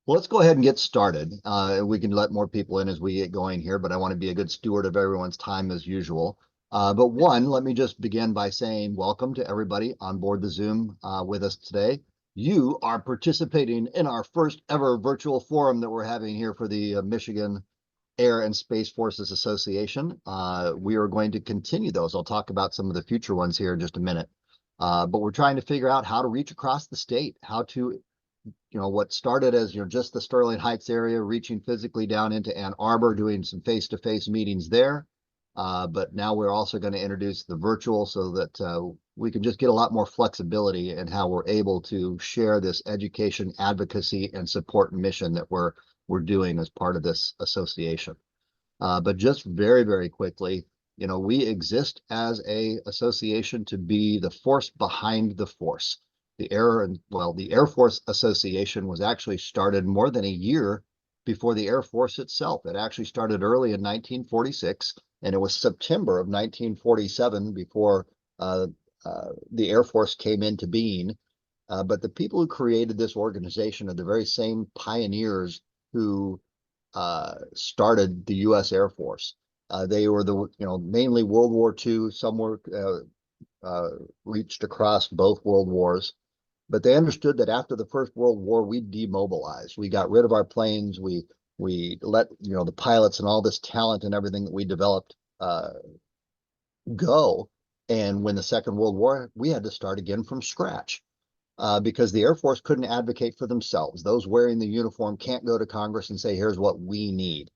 Well, let's go ahead and get started. We can let more people in as we get going here, but I want to be a good steward of everyone's time as usual. But one, let me just begin by saying welcome to everybody on board the Zoom with us today. You are participating in our first ever virtual forum that we're having here for the Michigan Air and Space Forces Association. We are going to continue those. I'll talk about some of the future ones here in just a minute. But we're trying to figure out how to reach across the state, how to what started as, just the Sterling Heights area, reaching physically down into Ann Arbor, doing some face-to-face meetings there. But now we're also going to introduce the virtual so that we can just get a lot more flexibility in how we're able to share this education, advocacy, and support mission that we're doing as part of this association. But just very, very quickly, we exist as a association to be the force behind the force. The Air Force Association was actually started more than a year before the Air Force itself. It actually started early in 1946, and it was September of 1947 before the Air Force came into being. But the people who created this organization are the very same pioneers who started the U.S. Air Force. They were mainly World War II. Some were reached across both world wars. But they understood that after the First World War, we demobilized. We got rid of our planes. We let the pilots and all this talent and everything that we developed go. And when the Second World War, we had to start again from scratch because the Air Force couldn't advocate for themselves. Those wearing the uniform can't go to Congress and say, "Here's what we need."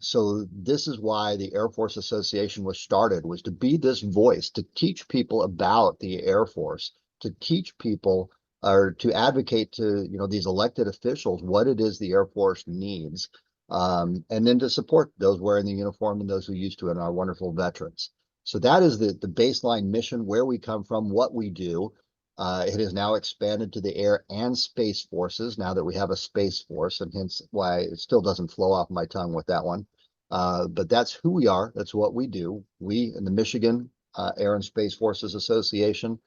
So this is why the Air Force Association was started, was to be this voice, to teach people about the Air Force, to teach people or to advocate to these elected officials what it is the Air Force needs, and then to support those wearing the uniform and those who used to, and our wonderful veterans. So that is the baseline mission, where we come from, what we do. It has now expanded to the Air and Space Forces now that we have a Space Force, and hence why it still doesn't flow off my tongue with that one. But that's who we are. That's what we do. We in the Michigan Air and Space Forces Association,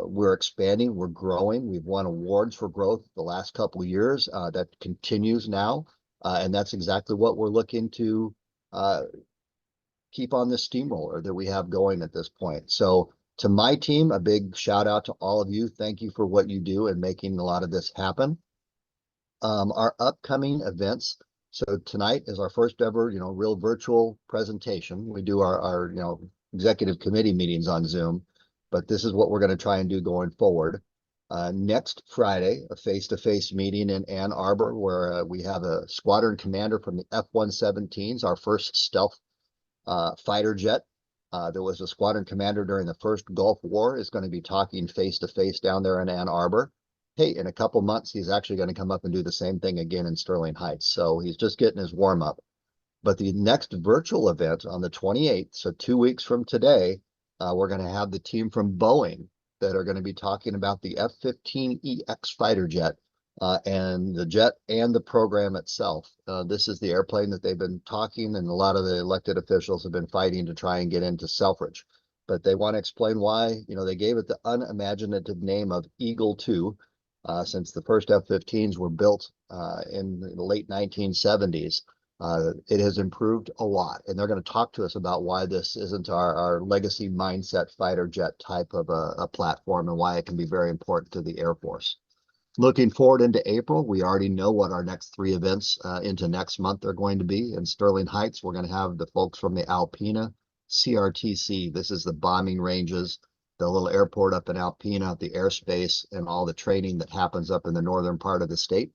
we're expanding, we're growing. We've won awards for growth the last couple of years. That continues now, and that's exactly what we're looking to keep on this steamroller that we have going at this point. So to my team, a big shout out to all of you. Thank you for what you do and making a lot of this happen. Our upcoming events. So tonight is our first ever, real virtual presentation. We do our executive committee meetings on Zoom, but this is what we're going to try and do going forward. Next Friday, a face-to-face meeting in Ann Arbor, where we have a squadron commander from the F-117s, our first stealth fighter jet. There was a squadron commander during the first Gulf War, is going to be talking face-to-face down there in Ann Arbor. Hey, in a couple months, he's actually going to come up and do the same thing again in Sterling Heights. So he's just getting his warm-up. But the next virtual event on the 28th, so 2 weeks from today, we're going to have the team from Boeing that are going to be talking about the F-15EX fighter jet and the jet and the program itself. This is the airplane that they've been talking, and a lot of the elected officials have been fighting to try and get into Selfridge. But they want to explain why, they gave it the unimaginative name of Eagle 2, since the first F-15s were built in the late 1970s. It has improved a lot, and they're going to talk to us about why this isn't our legacy mindset fighter jet type of a platform, and why it can be very important to the Air Force. Looking forward into April, we already know what our next 3 events into next month are going to be. In Sterling Heights, we're going to have the folks from the Alpena CRTC. This is the bombing ranges, the little airport up in Alpena, the airspace, and all the training that happens up in the northern part of the state.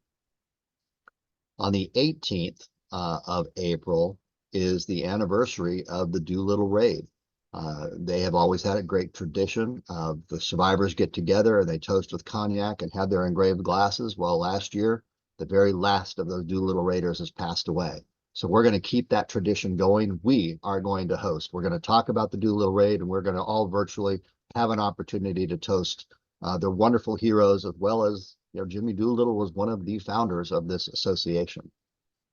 On the 18th of April is the anniversary of the Doolittle Raid. They have always had a great tradition of the survivors get together and they toast with cognac and have their engraved glasses. Well, last year, the very last of those Doolittle Raiders has passed away. So we're going to keep that tradition going. We are going to host. We're going to talk about the Doolittle Raid, and we're going to all virtually have an opportunity to toast the wonderful heroes, as well as, Jimmy Doolittle was one of the founders of this association.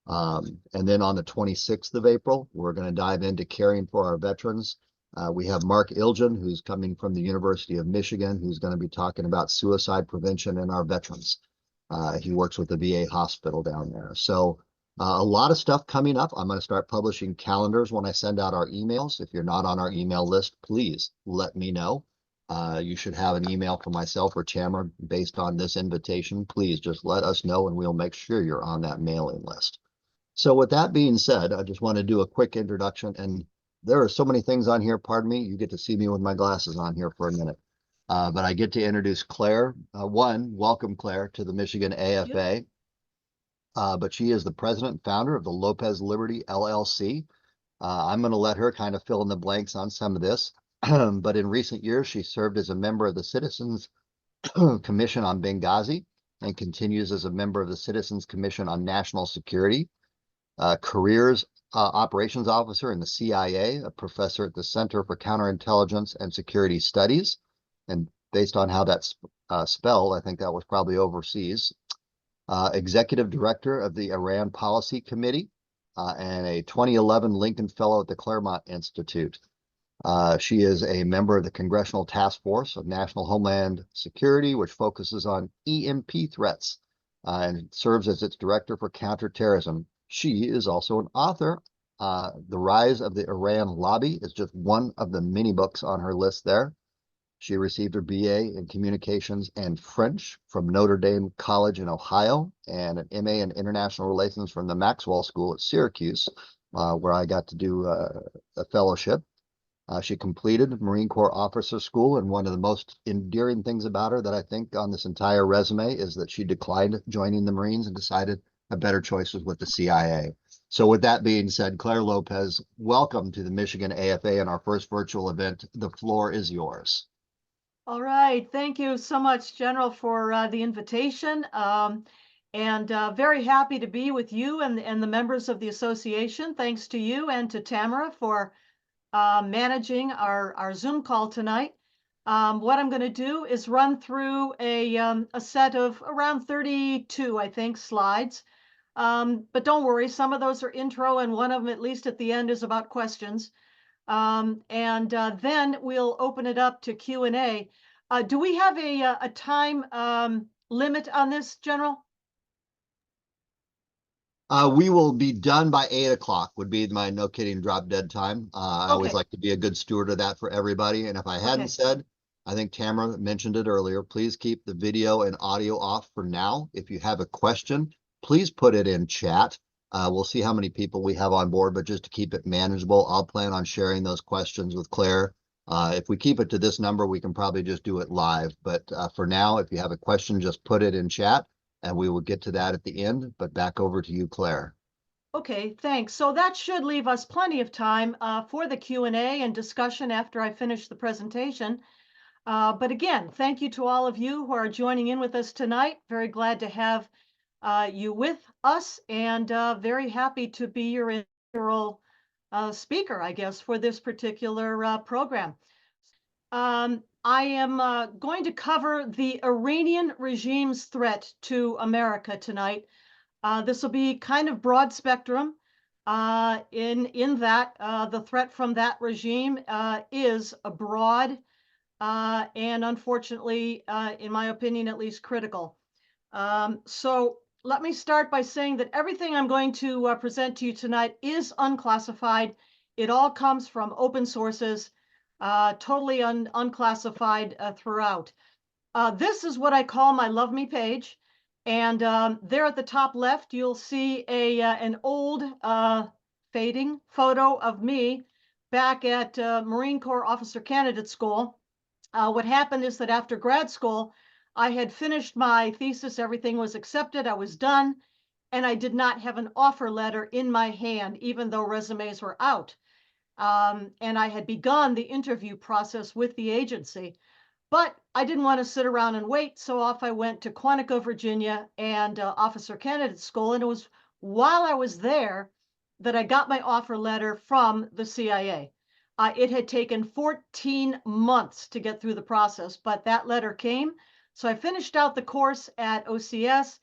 And then on the 26th of April, we're going to dive into caring for our veterans. We have Mark Ilgen, who's coming from the University of Michigan, who's going to be talking about suicide prevention in our veterans. He works with the VA hospital down there. So a lot of stuff coming up. I'm going to start publishing calendars when I send out our emails. If you're not on our email list, please let me know. You should have an email from myself or Tamara based on this invitation. Please just let us know and we'll make sure you're on that mailing list. So with that being said, I just want to do a quick introduction, and there are so many things on here. Pardon me, you get to see me with my glasses on here for a minute. But I get to introduce Clare. Welcome Clare to the Michigan AFA. But she is the president and founder of the Lopez Liberty LLC. I'm going to let her kind of fill in the blanks on some of this. But in recent years, she served as a member of the Citizens Commission on Benghazi and continues as a member of the Citizens Commission on National Security. Careers operations officer in the CIA, a professor at the Center for Counterintelligence and Security Studies. And based on how that's spelled, I think that was probably overseas. Executive director of the Iran Policy Committee and a 2011 Lincoln Fellow at the Claremont Institute. She is a member of the Congressional Task Force of National Homeland Security, which focuses on EMP threats and serves as its director for counterterrorism. She is also an author. The Rise of the Iran Lobby is just one of the many books on her list there. She received her BA in Communications and French from Notre Dame College in Ohio and an MA in International Relations from the Maxwell School at Syracuse, where I got to do a fellowship. She completed Marine Corps Officer School, and one of the most endearing things about her that I think on this entire resume is that she declined joining the Marines and decided a better choice was with the CIA. So with that being said, Clare Lopez, welcome to the Michigan AFA and our first virtual event. The floor is yours. All right. Thank you so much, General, for the invitation. And very happy to be with you and the members of the association. Thanks to you and to Tamara for managing our Zoom call tonight. What I'm going to do is run through a set of around 32, I think, slides. But don't worry, some of those are intro, and one of them, at least at the end, is about questions. Then we'll open it up to Q&A. Do we have a time limit on this, General? We will be done by 8 o'clock would be my no kidding drop dead time. I always like to be a good steward of that for everybody. And if I hadn't said, I think Tamara mentioned it earlier, please keep the video and audio off for now. If you have a question, please put it in chat. We'll see how many people we have on board, but just to keep it manageable, I'll plan on sharing those questions with Clare. If we keep it to this number, we can probably just do it live. But for now, if you have a question, just put it in chat and we will get to that at the end. But back over to you, Clare. Okay, thanks. So that should leave us plenty of time for the Q&A and discussion after I finish the presentation. But again, thank you to all of you who are joining in with us tonight. Very glad to have you with us, and very happy to be your inaugural speaker, I guess, for this particular program. I am going to cover the Iranian regime's threat to America tonight. This will be kind of broad spectrum in that the threat from that regime is broad and unfortunately, in my opinion, at least critical. So let me start by saying that everything I'm going to present to you tonight is unclassified. It all comes from open sources, totally unclassified throughout. This is what I call my Love Me page. And there at the top left, you'll see an old fading photo of me back at Marine Corps Officer Candidate School. What happened is that after grad school, I had finished my thesis, everything was accepted, I was done, and I did not have an offer letter in my hand, even though resumes were out. And I had begun the interview process with the agency. But I didn't want to sit around and wait, so off I went to Quantico, Virginia, and Officer Candidate School. And it was while I was there that I got my offer letter from the CIA. It had taken 14 months to get through the process, but that letter came. So I finished out the course at OCS.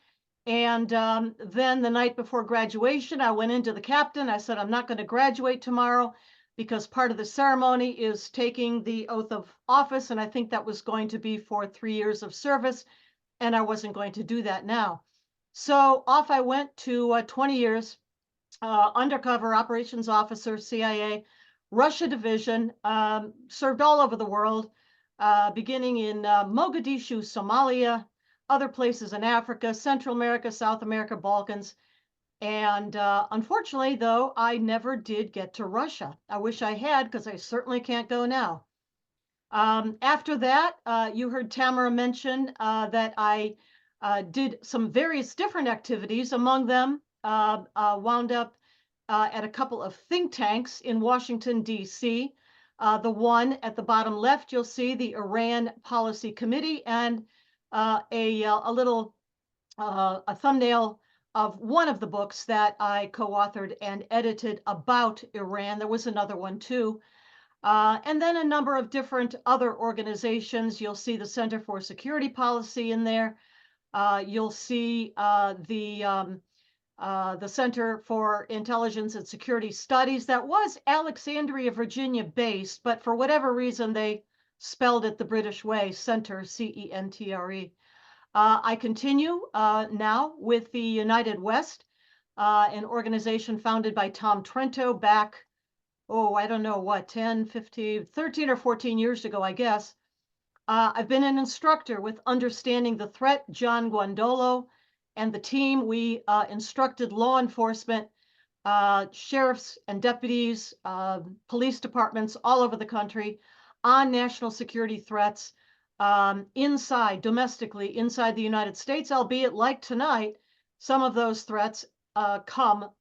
And then the night before graduation, I went into the captain. I said, I'm not going to graduate tomorrow because part of the ceremony is taking the oath of office. And I think that was going to be for 3 years of service. and I wasn't going to do that now. So off I went to 20 years, undercover operations officer, CIA, Russia division, served all over the world, beginning in Mogadishu, Somalia, other places in Africa, Central America, South America, Balkans. And unfortunately, though, I never did get to Russia. I wish I had, because I certainly can't go now. After that, you heard Tamara mention that I did some various different activities. Among them, wound up at a couple of think tanks in Washington, D.C. The one at the bottom left, you'll see the Iran Policy Committee, and a little a thumbnail of one of the books that I co-authored and edited about Iran. There was another one too. And then a number of different other organizations. You'll see the Center for Security Policy in there. You'll see the Center for Intelligence and Security Studies. That was Alexandria, Virginia based, but for whatever reason, they spelled it the British way, Center, C-E-N-T-R-E. I continue now with the United West, an organization founded by Tom Trento back, oh, I don't know what, 10, 15, 13 or 14 years ago, I guess. I've been an instructor with Understanding the Threat, John Guandolo, and the team. We instructed law enforcement, sheriffs and deputies, police departments all over the country on national security threats domestically, inside the United States, albeit like tonight, some of those threats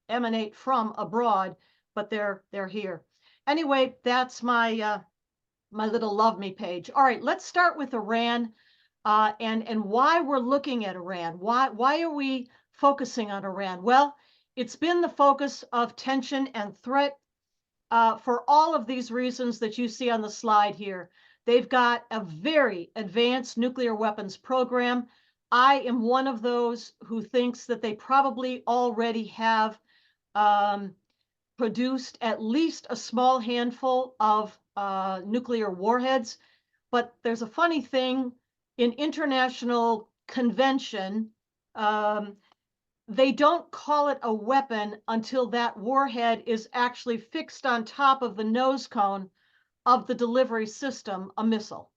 emanate from abroad, but they're here. Anyway, that's my my little love me page. All right, let's start with Iran and why we're looking at Iran. Why are we focusing on Iran? Well, it's been the focus of tension and threat for all of these reasons that you see on the slide here. They've got a very advanced nuclear weapons program. I am one of those who thinks that they probably already have produced at least a small handful of nuclear warheads. But there's a funny thing in international convention. They don't call it a weapon until that warhead is actually fixed on top of the nose cone of the delivery system, a missile.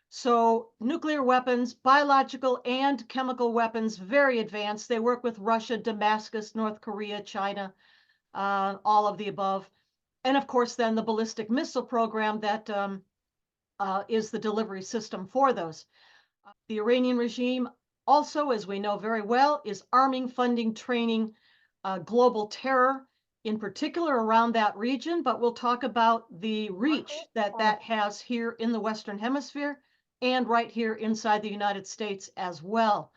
So nuclear weapons, biological and chemical weapons, very advanced. They work with Russia, Damascus, North Korea, China, all of the above. And of course, then the ballistic missile program that is the delivery system for those. The Iranian regime also, as we know very well, is arming, funding, training global terror, in particular around that region, but we'll talk about the reach that that has here in the Western Hemisphere and right here inside the United States as well.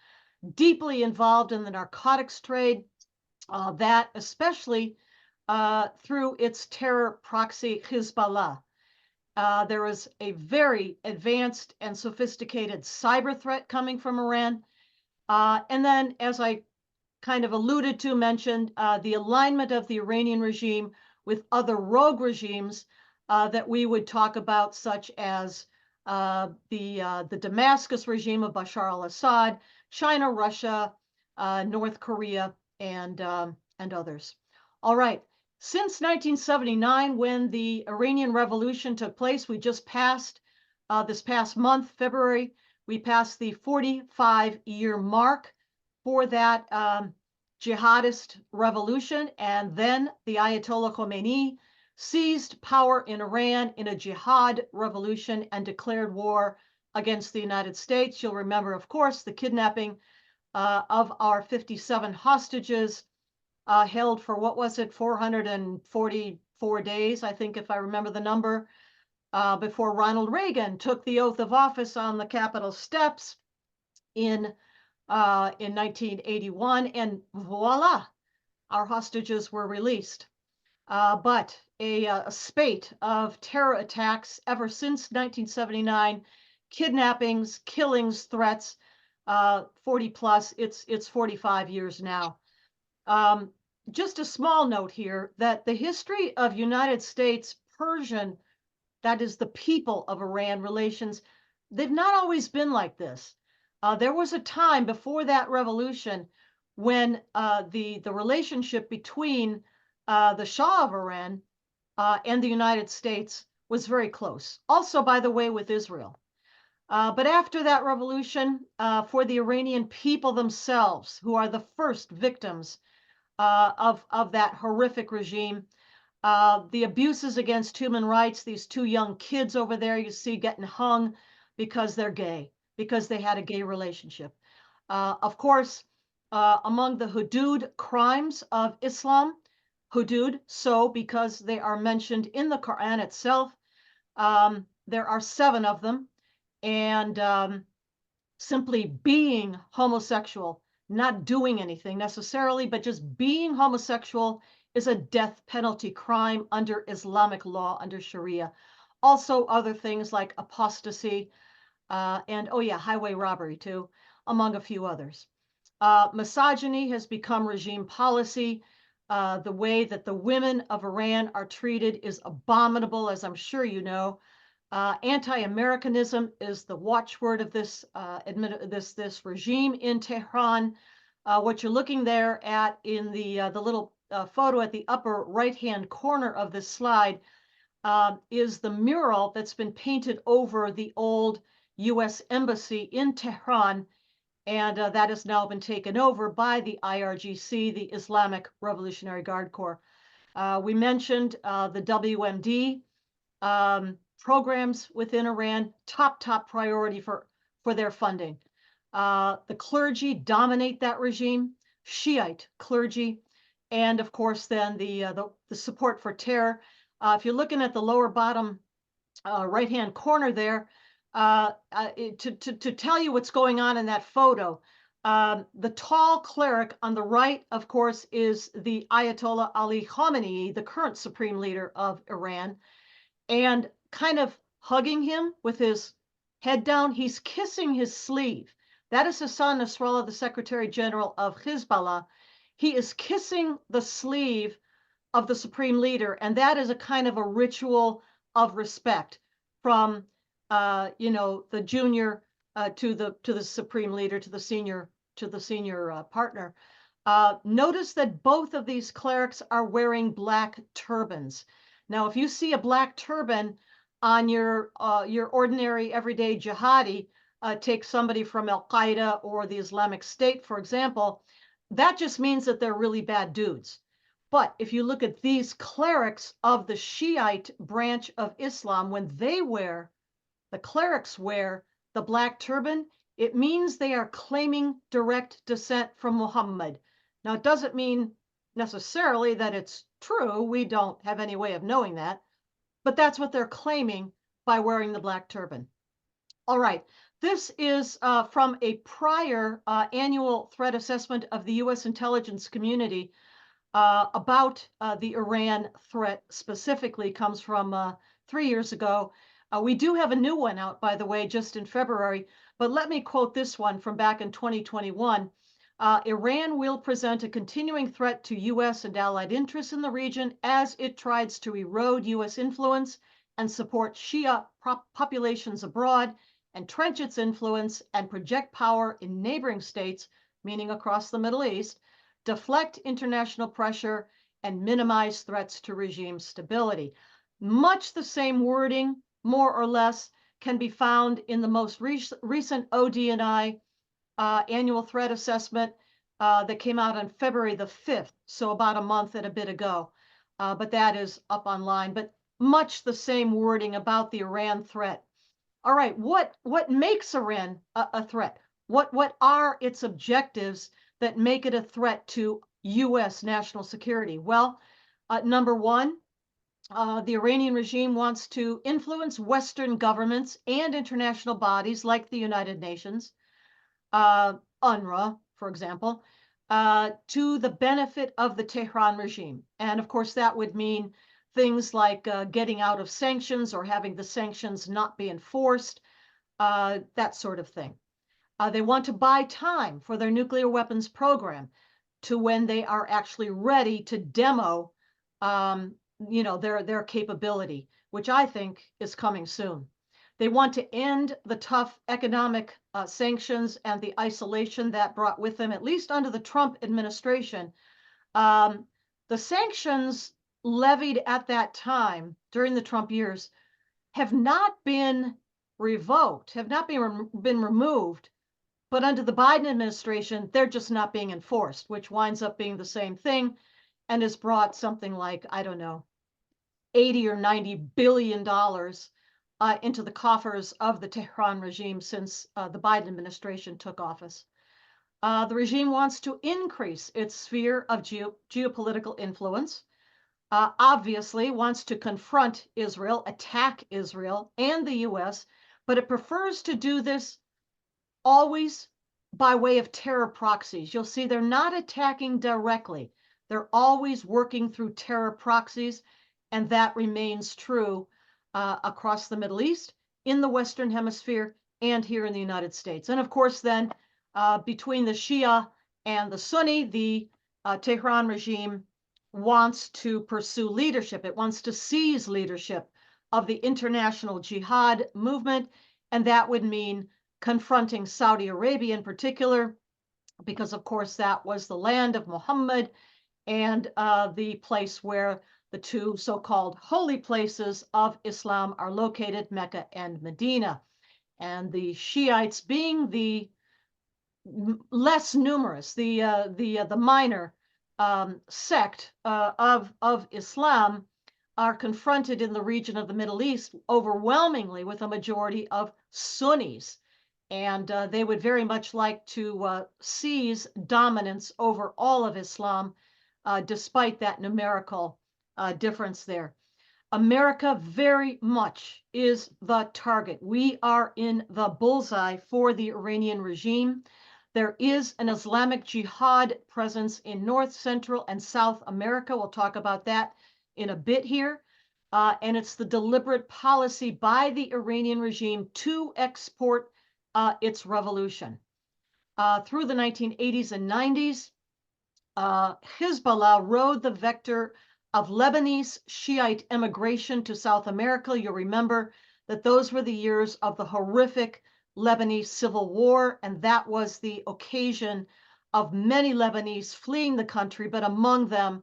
Deeply involved in the narcotics trade, that especially through its terror proxy, Hezbollah. There is a very advanced and sophisticated cyber threat coming from Iran. And then, as I kind of alluded to, mentioned, the alignment of the Iranian regime with other rogue regimes that we would talk about, such as the Damascus regime of Bashar al-Assad, China, Russia, North Korea, and others. All right. Since 1979, when the Iranian Revolution took place, we just passed, this past month, February, we passed the 45-year mark for that jihadist revolution. And then the Ayatollah Khomeini seized power in Iran in a jihad revolution and declared war against the United States. You'll remember, of course, the kidnapping of our 57 hostages held for, what was it, 444 days, I think, if I remember the number, before Ronald Reagan took the oath of office on the Capitol steps in 1981, and voila, our hostages were released. But a spate of terror attacks ever since 1979, kidnappings, killings, threats, 40 plus, it's 45 years now. Just a small note here that the history of United States-Persian, that is the people of Iran relations, they've not always been like this. There was a time before that revolution when the relationship between the Shah of Iran and the United States was very close. Also, by the way, with Israel. But after that revolution, for the Iranian people themselves, who are the first victims of that horrific regime, the abuses against human rights, these two young kids over there you see getting hung because they're gay, because they had a gay relationship. Of course, among the hudud crimes of Islam, hudud, so because they are mentioned in the Quran itself, there are 7 of them. And simply being homosexual, not doing anything necessarily, but just being homosexual is a death penalty crime under Islamic law, under Sharia. Also, other things like apostasy and, oh yeah, highway robbery too, among a few others. Misogyny has become regime policy. The way that the women of Iran are treated is abominable, as I'm sure you know. Anti-Americanism is the watchword of this this regime in Tehran. What you're looking there at in the little photo at the upper right-hand corner of this slide is the mural that's been painted over the old U.S. Embassy in Tehran, and that has now been taken over by the IRGC, the Islamic Revolutionary Guard Corps. We mentioned the WMD. Programs within Iran, top priority for their funding. The clergy dominate that regime, Shiite clergy, and of course then the support for terror. If you're looking at the lower bottom right-hand corner there, to tell you what's going on in that photo, the tall cleric on the right, of course, is the Ayatollah Ali Khamenei, the current supreme leader of Iran, and kind of hugging him with his head down. He's kissing his sleeve. That is Hassan Nasrallah, the Secretary General of Hezbollah. He is kissing the sleeve of the supreme leader, and that is a kind of a ritual of respect from, the junior to the supreme leader, to the senior partner. Notice that both of these clerics are wearing black turbans. Now, if you see a black turban on your ordinary everyday jihadi, take somebody from Al-Qaeda or the Islamic State, for example, that just means that they're really bad dudes. But if you look at these clerics of the Shiite branch of Islam, when the clerics wear the black turban, it means they are claiming direct descent from Muhammad. Now, it doesn't mean necessarily that it's true. We don't have any way of knowing that, but that's what they're claiming by wearing the black turban. All right, this is from a prior annual threat assessment of the U.S. intelligence community about the Iran threat specifically, comes from 3 years ago. We do have a new one out, by the way, just in February, but let me quote this one from back in 2021. Iran will present a continuing threat to U.S. and allied interests in the region as it tries to erode U.S. influence and support Shia populations abroad, entrench its influence, and project power in neighboring states, meaning across the Middle East, deflect international pressure, and minimize threats to regime stability. Much the same wording, more or less, can be found in the most recent ODNI annual threat assessment that came out on February the 5th, so about a month and a bit ago. But that is up online. But much the same wording about the Iran threat. All right, what makes Iran a threat? What are its objectives that make it a threat to U.S. national security? Well, number one, the Iranian regime wants to influence Western governments and international bodies like the United Nations, UNRWA, for example, to the benefit of the Tehran regime. And of course, that would mean things like getting out of sanctions or having the sanctions not be enforced, that sort of thing. They want to buy time for their nuclear weapons program to when they are actually ready to demo, their capability, which I think is coming soon. They want to end the tough economic sanctions and the isolation that brought with them, at least under the Trump administration. Um, the sanctions levied at that time during the Trump years have not been revoked, have not been removed, but under the Biden administration, they're just not being enforced, which winds up being the same thing and has brought something like, I don't know, 80 or 90 billion dollars into the coffers of the Tehran regime since the Biden administration took office. The regime wants to increase its sphere of geopolitical influence, obviously wants to confront Israel, attack Israel and the US, but it prefers to do this always by way of terror proxies. You'll see they're not attacking directly. They're always working through terror proxies, and that remains true across the Middle East, in the Western Hemisphere, and here in the United States. And of course, then, between the Shia and the Sunni, the Tehran regime wants to pursue leadership. It wants to seize leadership of the international jihad movement, and that would mean confronting Saudi Arabia in particular, because of course that was the land of Muhammad and the place where the two so-called holy places of Islam are located, Mecca and Medina. And the Shiites being the less numerous, the minor sect of Islam, are confronted in the region of the Middle East overwhelmingly with a majority of Sunnis. And they would very much like to seize dominance over all of Islam, despite that numerical difference there. America very much is the target. We are in the bullseye for the Iranian regime. There is an Islamic Jihad presence in North, Central, and South America. We'll talk about that in a bit here. And it's the deliberate policy by the Iranian regime to export its revolution. Through the 1980s and 90s, Hezbollah rode the vector of Lebanese Shiite immigration to South America. You'll remember that those were the years of the horrific Lebanese civil war, and that was the occasion of many Lebanese fleeing the country, but among them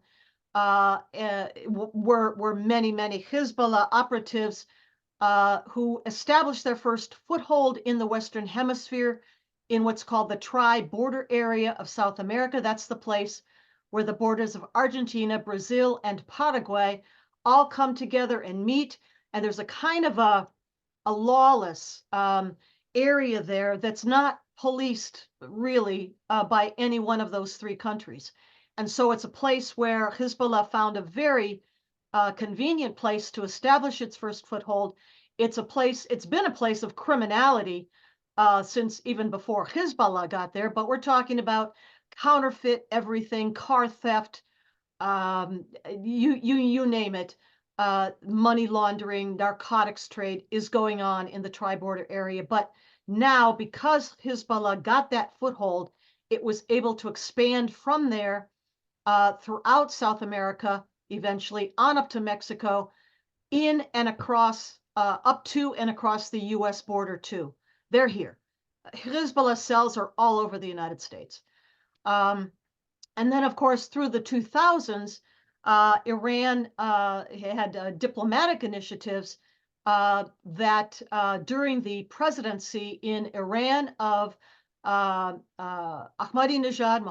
were many Hezbollah operatives who established their first foothold in the Western Hemisphere in what's called the tri-border area of South America. That's the place where the borders of Argentina, Brazil, and Paraguay all come together and meet. And there's a kind of a lawless area there that's not policed really by any one of those three countries. And so it's a place where Hezbollah found a very convenient place to establish its first foothold. It's been a place of criminality since even before Hezbollah got there, but we're talking about counterfeit everything, car theft, you name it, money laundering, narcotics trade is going on in the tri-border area. But now, because Hezbollah got that foothold, it was able to expand from there throughout South America, eventually on up to Mexico, in and across, up to and across the US border too. They're here. Hezbollah cells are all over the United States. And then, of course, through the 2000s, Iran had diplomatic initiatives that during the presidency in Iran of Ahmadinejad,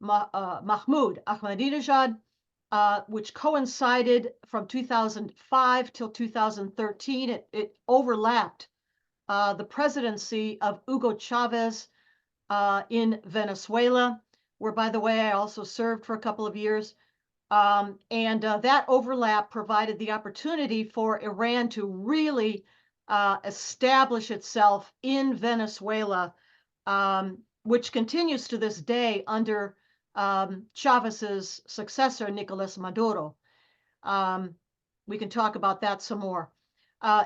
Mahmoud Ahmadinejad, which coincided from 2005 till 2013. It overlapped the presidency of Hugo Chavez in Venezuela, where, by the way, I also served for a couple of years. And that overlap provided the opportunity for Iran to really establish itself in Venezuela, which continues to this day under Chavez's successor, Nicolas Maduro. We can talk about that some more.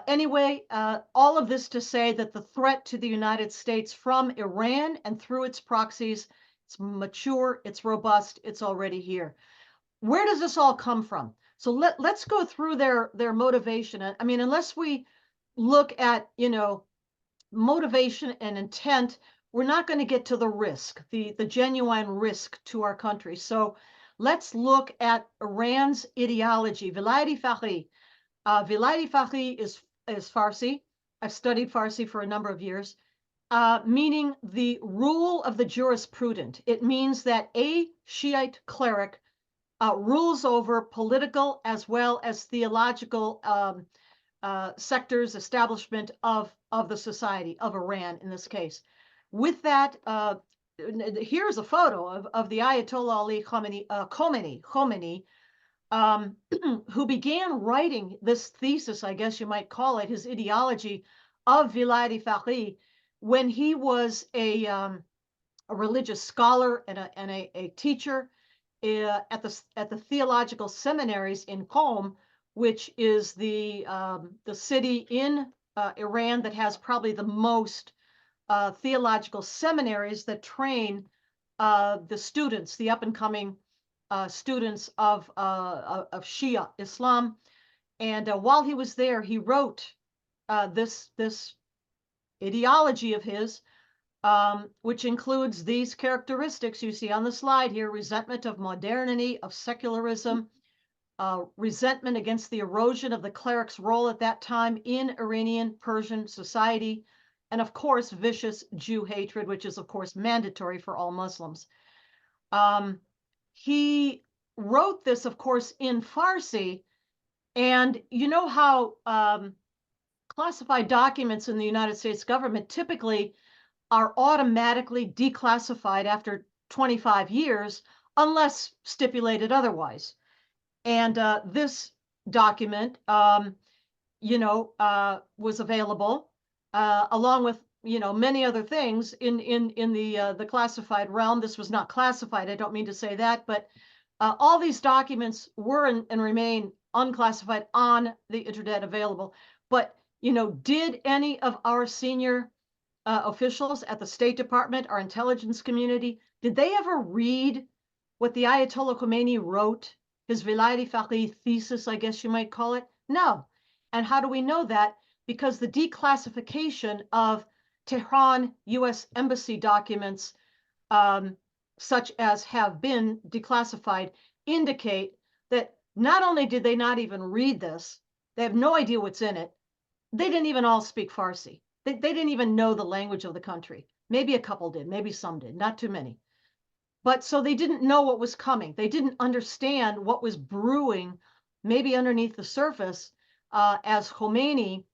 Anyway, all of this to say that the threat to the United States from Iran and through its proxies, it's mature, it's robust, it's already here. Where does this all come from? So let's go through their motivation. I mean, unless we look at, motivation and intent, we're not going to get to the risk, the genuine risk to our country. So let's look at Iran's ideology. Vilayet Faqih. Vilayet Faqih is Farsi. I've studied Farsi for a number of years, meaning the rule of the jurisprudent. It means that a Shiite cleric rules over political as well as theological sectors, establishment of the society of Iran in this case. With that, here's a photo of the Ayatollah Ali Khomeini, who began writing this thesis, I guess you might call it, his ideology of Vilayet Faqih when he was a religious scholar and a teacher at the theological seminaries in Qom, which is the city in Iran that has probably the most theological seminaries that train the students, the up and coming students of Shia Islam. And while he was there, he wrote this ideology of his, which includes these characteristics you see on the slide here: resentment of modernity, of secularism, resentment against the erosion of the cleric's role at that time in Iranian Persian society, and of course, vicious Jew hatred, which is of course mandatory for all Muslims. He wrote this, of course, in Farsi, and you know how classified documents in the United States government typically are automatically declassified after 25 years, unless stipulated otherwise. And this document, was available along with many other things in the classified realm. This was not classified. I don't mean to say that, but all these documents were and remain unclassified on the internet available. But did any of our senior officials at the State Department, our intelligence community, did they ever read what the Ayatollah Khomeini wrote, his Vilayet Faqih thesis, I guess you might call it? No. And how do we know that? Because the declassification of Tehran U.S. Embassy documents, such as have been declassified, indicate that not only did they not even read this, they have no idea what's in it, they didn't even all speak Farsi. They didn't even know the language of the country. Maybe a couple did, maybe some did, not too many. But so they didn't know what was coming. They didn't understand what was brewing, maybe underneath the surface, as Khomeini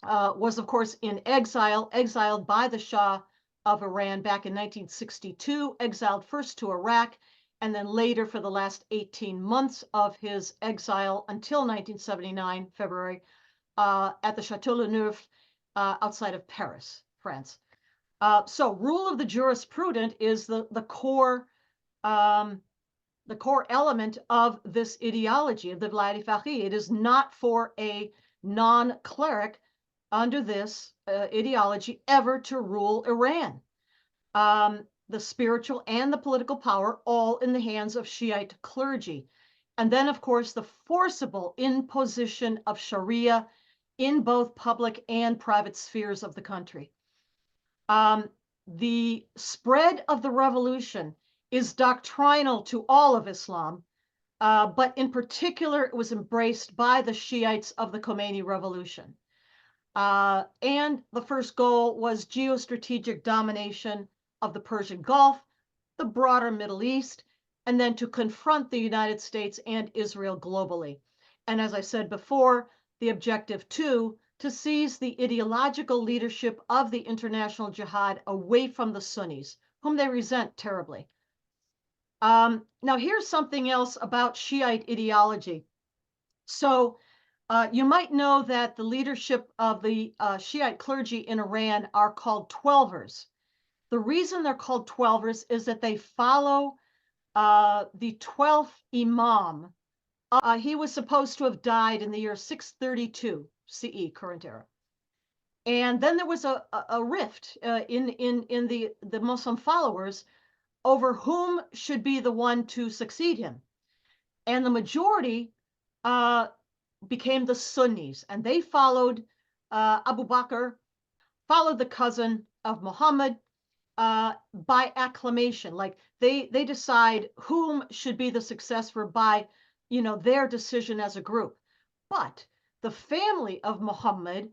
was, of course, in exile, exiled by the Shah of Iran back in 1962, exiled first to Iraq, and then later for the last 18 months of his exile until 1979, February, at the Chateau Le Neuf outside of Paris, France. So rule of the jurisprudent is the core element of this ideology of the Vilayet Faqih. It is not for a non-cleric under this ideology ever to rule Iran. The spiritual and the political power all in the hands of Shiite clergy. And then, of course, the forcible imposition of Sharia in both public and private spheres of the country. The spread of the revolution is doctrinal to all of Islam, but in particular, it was embraced by the Shiites of the Khomeini revolution. And the first goal was geostrategic domination of the Persian Gulf, the broader Middle East, and then to confront the United States and Israel globally. And as I said before, the objective too, to seize the ideological leadership of the international jihad away from the Sunnis, whom they resent terribly. Now, here's something else about Shiite ideology. So you might know that the leadership of the Shiite clergy in Iran are called Twelvers. The reason they're called Twelvers is that they follow the 12th Imam. He was supposed to have died in the year 632 CE, current era. And then there was a rift in the Muslim followers over whom should be the one to succeed him. And the majority became the Sunnis, and they followed Abu Bakr, followed the cousin of Muhammad by acclamation. Like they decide whom should be the successor by, their decision as a group. But the family of Muhammad,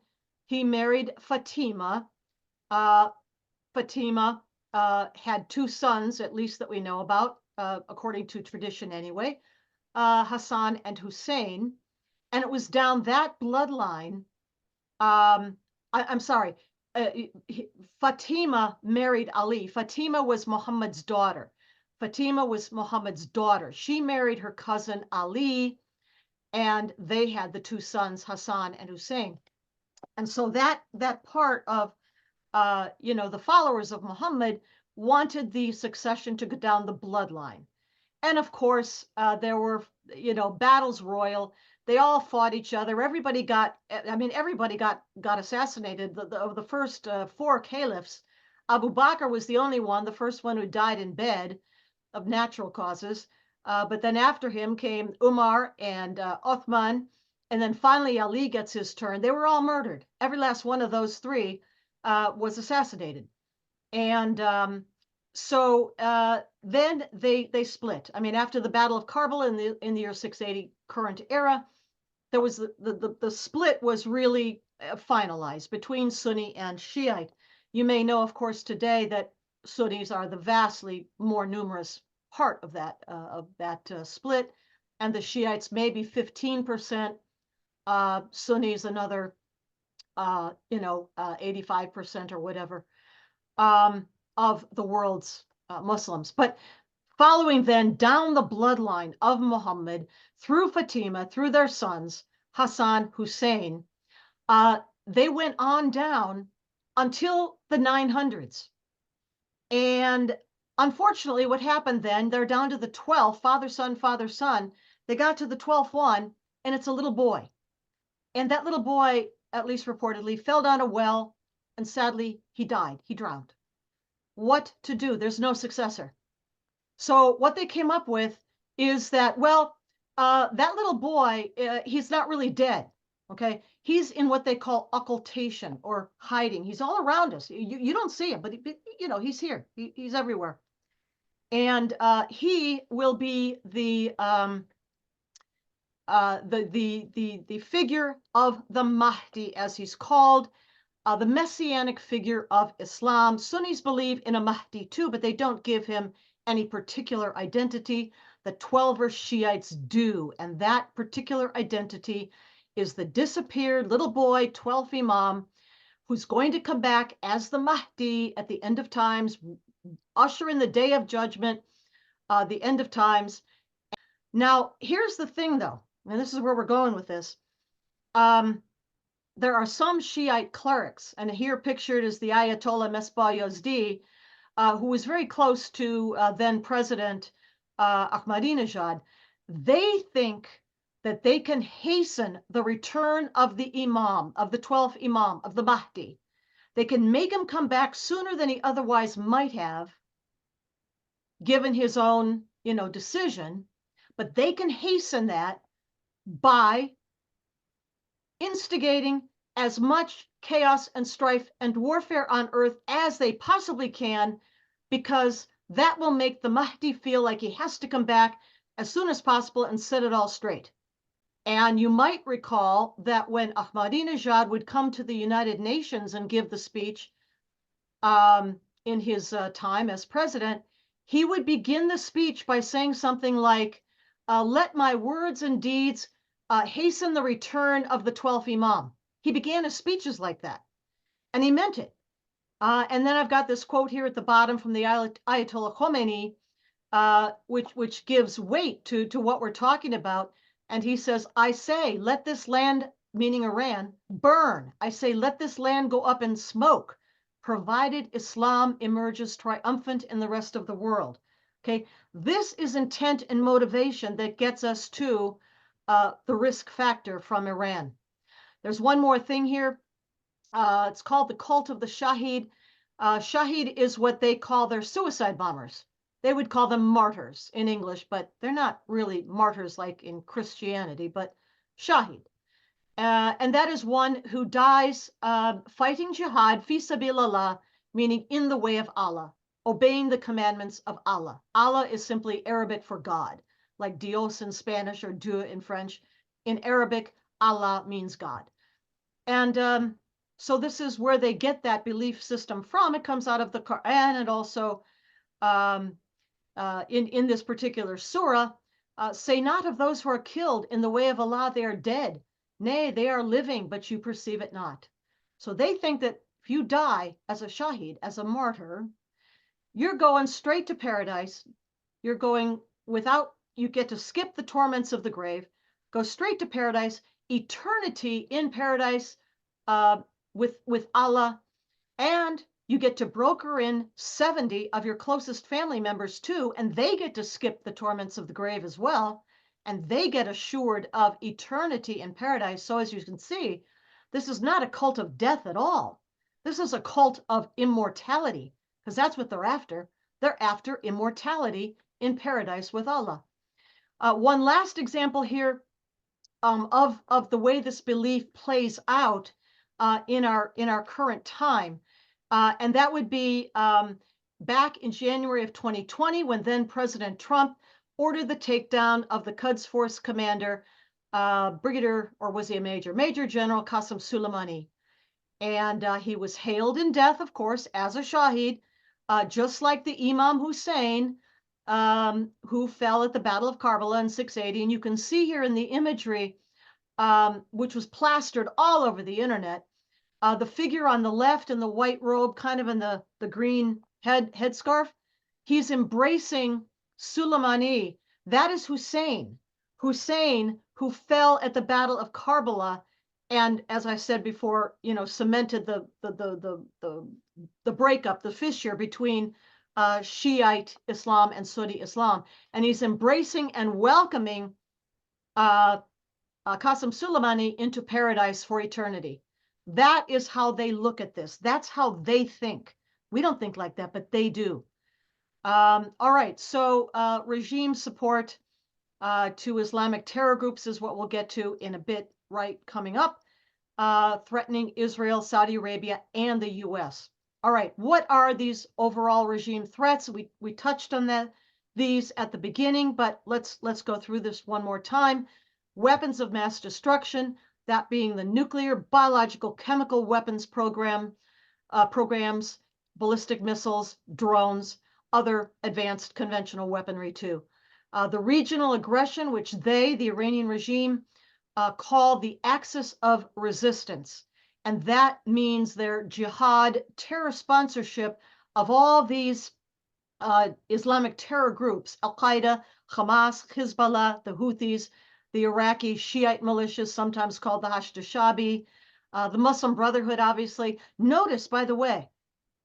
he married Fatima. Uh, Fatima had two sons, at least that we know about, according to tradition anyway, Hassan and Hussein. And it was down that bloodline. I'm sorry. Fatima married Ali. Fatima was Muhammad's daughter. Fatima was Muhammad's daughter. She married her cousin Ali, and they had the two sons, Hassan and Hussein. And so that part of the followers of Muhammad wanted the succession to go down the bloodline. And of course, there were, battles royal. They all fought each other. Everybody got assassinated. The first four caliphs, Abu Bakr was the only one, the first one who died in bed of natural causes. But then after him came Umar and Uthman. And then finally Ali gets his turn. They were all murdered. Every last one of those three was assassinated. And so then they split. I mean, after the Battle of Karbala in the year 680 current era, there was the split was really finalized between Sunni and Shiite. You may know, of course, today that Sunnis are the vastly more numerous part of that split, and the Shiites maybe 15%, Sunnis another 85% or whatever of the world's Muslims. But following then down the bloodline of Muhammad through Fatima, through their sons, Hassan, Hussein, they went on down until the 900s. And unfortunately, what happened then, they're down to the 12th, father, son. They got to the 12th one, and it's a little boy. And that little boy, at least reportedly, fell down a well, and sadly, he died. He drowned. What to do? There's no successor. So what they came up with is that, well, that little boy, he's not really dead, okay? He's in what they call occultation or hiding. He's all around us. You don't see him, but he's here. He's everywhere. And he will be the figure of the Mahdi, as he's called, the messianic figure of Islam. Sunnis believe in a Mahdi too, but they don't give him any particular identity. The Twelver Shiites do, and that particular identity is the disappeared little boy, 12th Imam, who's going to come back as the Mahdi at the end of times, usher in the day of judgment, the end of times. Now, here's the thing, though, and this is where we're going with this. There are some Shiite clerics, and here pictured is the Ayatollah Mesbah Yazdi, who was very close to then President Ahmadinejad. They think that they can hasten the return of the Imam, of the 12th Imam, of the Mahdi. They can make him come back sooner than he otherwise might have, given his own, decision, but they can hasten that by instigating as much chaos and strife and warfare on earth as they possibly can, because that will make the Mahdi feel like he has to come back as soon as possible and set it all straight. And you might recall that when Ahmadinejad would come to the United Nations and give the speech in his time as president, he would begin the speech by saying something like, let my words and deeds hasten the return of the 12th Imam. He began his speeches like that, and he meant it. And then I've got this quote here at the bottom from the Ayatollah Khomeini, which gives weight to what we're talking about. And he says, I say, let this land, meaning Iran, burn. I say, let this land go up in smoke, provided Islam emerges triumphant in the rest of the world. Okay, this is intent and motivation that gets us to the risk factor from Iran. There's one more thing here. It's called the cult of the Shahid. Shahid is what they call their suicide bombers. They would call them martyrs in English, but they're not really martyrs like in Christianity, but Shahid. And that is one who dies fighting jihad, fi sabilillah, meaning in the way of Allah, obeying the commandments of Allah. Allah is simply Arabic for God, like Dios in Spanish or Dieu in French. In Arabic, Allah means God. And so this is where they get that belief system from. It comes out of the Quran, and also in this particular surah, say not of those who are killed in the way of Allah, they are dead. Nay, they are living, but you perceive it not. So they think that if you die as a shahid, as a martyr, you're going straight to paradise. You're going without, you get to skip the torments of the grave, go straight to paradise, eternity in paradise with Allah, and you get to broker in 70 of your closest family members too, and they get to skip the torments of the grave as well, and they get assured of eternity in paradise. So as you can see, this is not a cult of death at all. This is a cult of immortality, because that's what they're after. They're after immortality in paradise with Allah. One last example here of the way this belief plays out in our current time. And that would be back in January of 2020, when then President Trump ordered the takedown of the Quds Force commander, Brigadier, or was he a major? Major General Qasem Soleimani. And he was hailed in death, of course, as a Shahid, just like the Imam Hussein, who fell at the Battle of Karbala in 680. And you can see here in the imagery, which was plastered all over the internet, the figure on the left in the white robe, kind of in the green headscarf, he's embracing Soleimani. That is Hussein. Hussein, who fell at the Battle of Karbala, and as I said before, cemented the breakup, the fissure between Shiite Islam and Sunni Islam. And he's embracing and welcoming Qasem Soleimani into paradise for eternity. That is how they look at this. That's how they think. We don't think like that, but they do. All right, so regime support to Islamic terror groups is what we'll get to in a bit, right, coming up, threatening Israel, Saudi Arabia, and the US. All right, what are these overall regime threats? We touched on these at the beginning, but let's go through this one more time. Weapons of mass destruction, that being the nuclear, biological, chemical weapons programs, ballistic missiles, drones, other advanced conventional weaponry too. The regional aggression, which the Iranian regime, call the axis of resistance. And that means their jihad terror sponsorship of all these Islamic terror groups, Al-Qaeda, Hamas, Hezbollah, the Houthis, the Iraqi Shiite militias, sometimes called the Hashd-e-Shabi, the Muslim Brotherhood, obviously. Notice, by the way,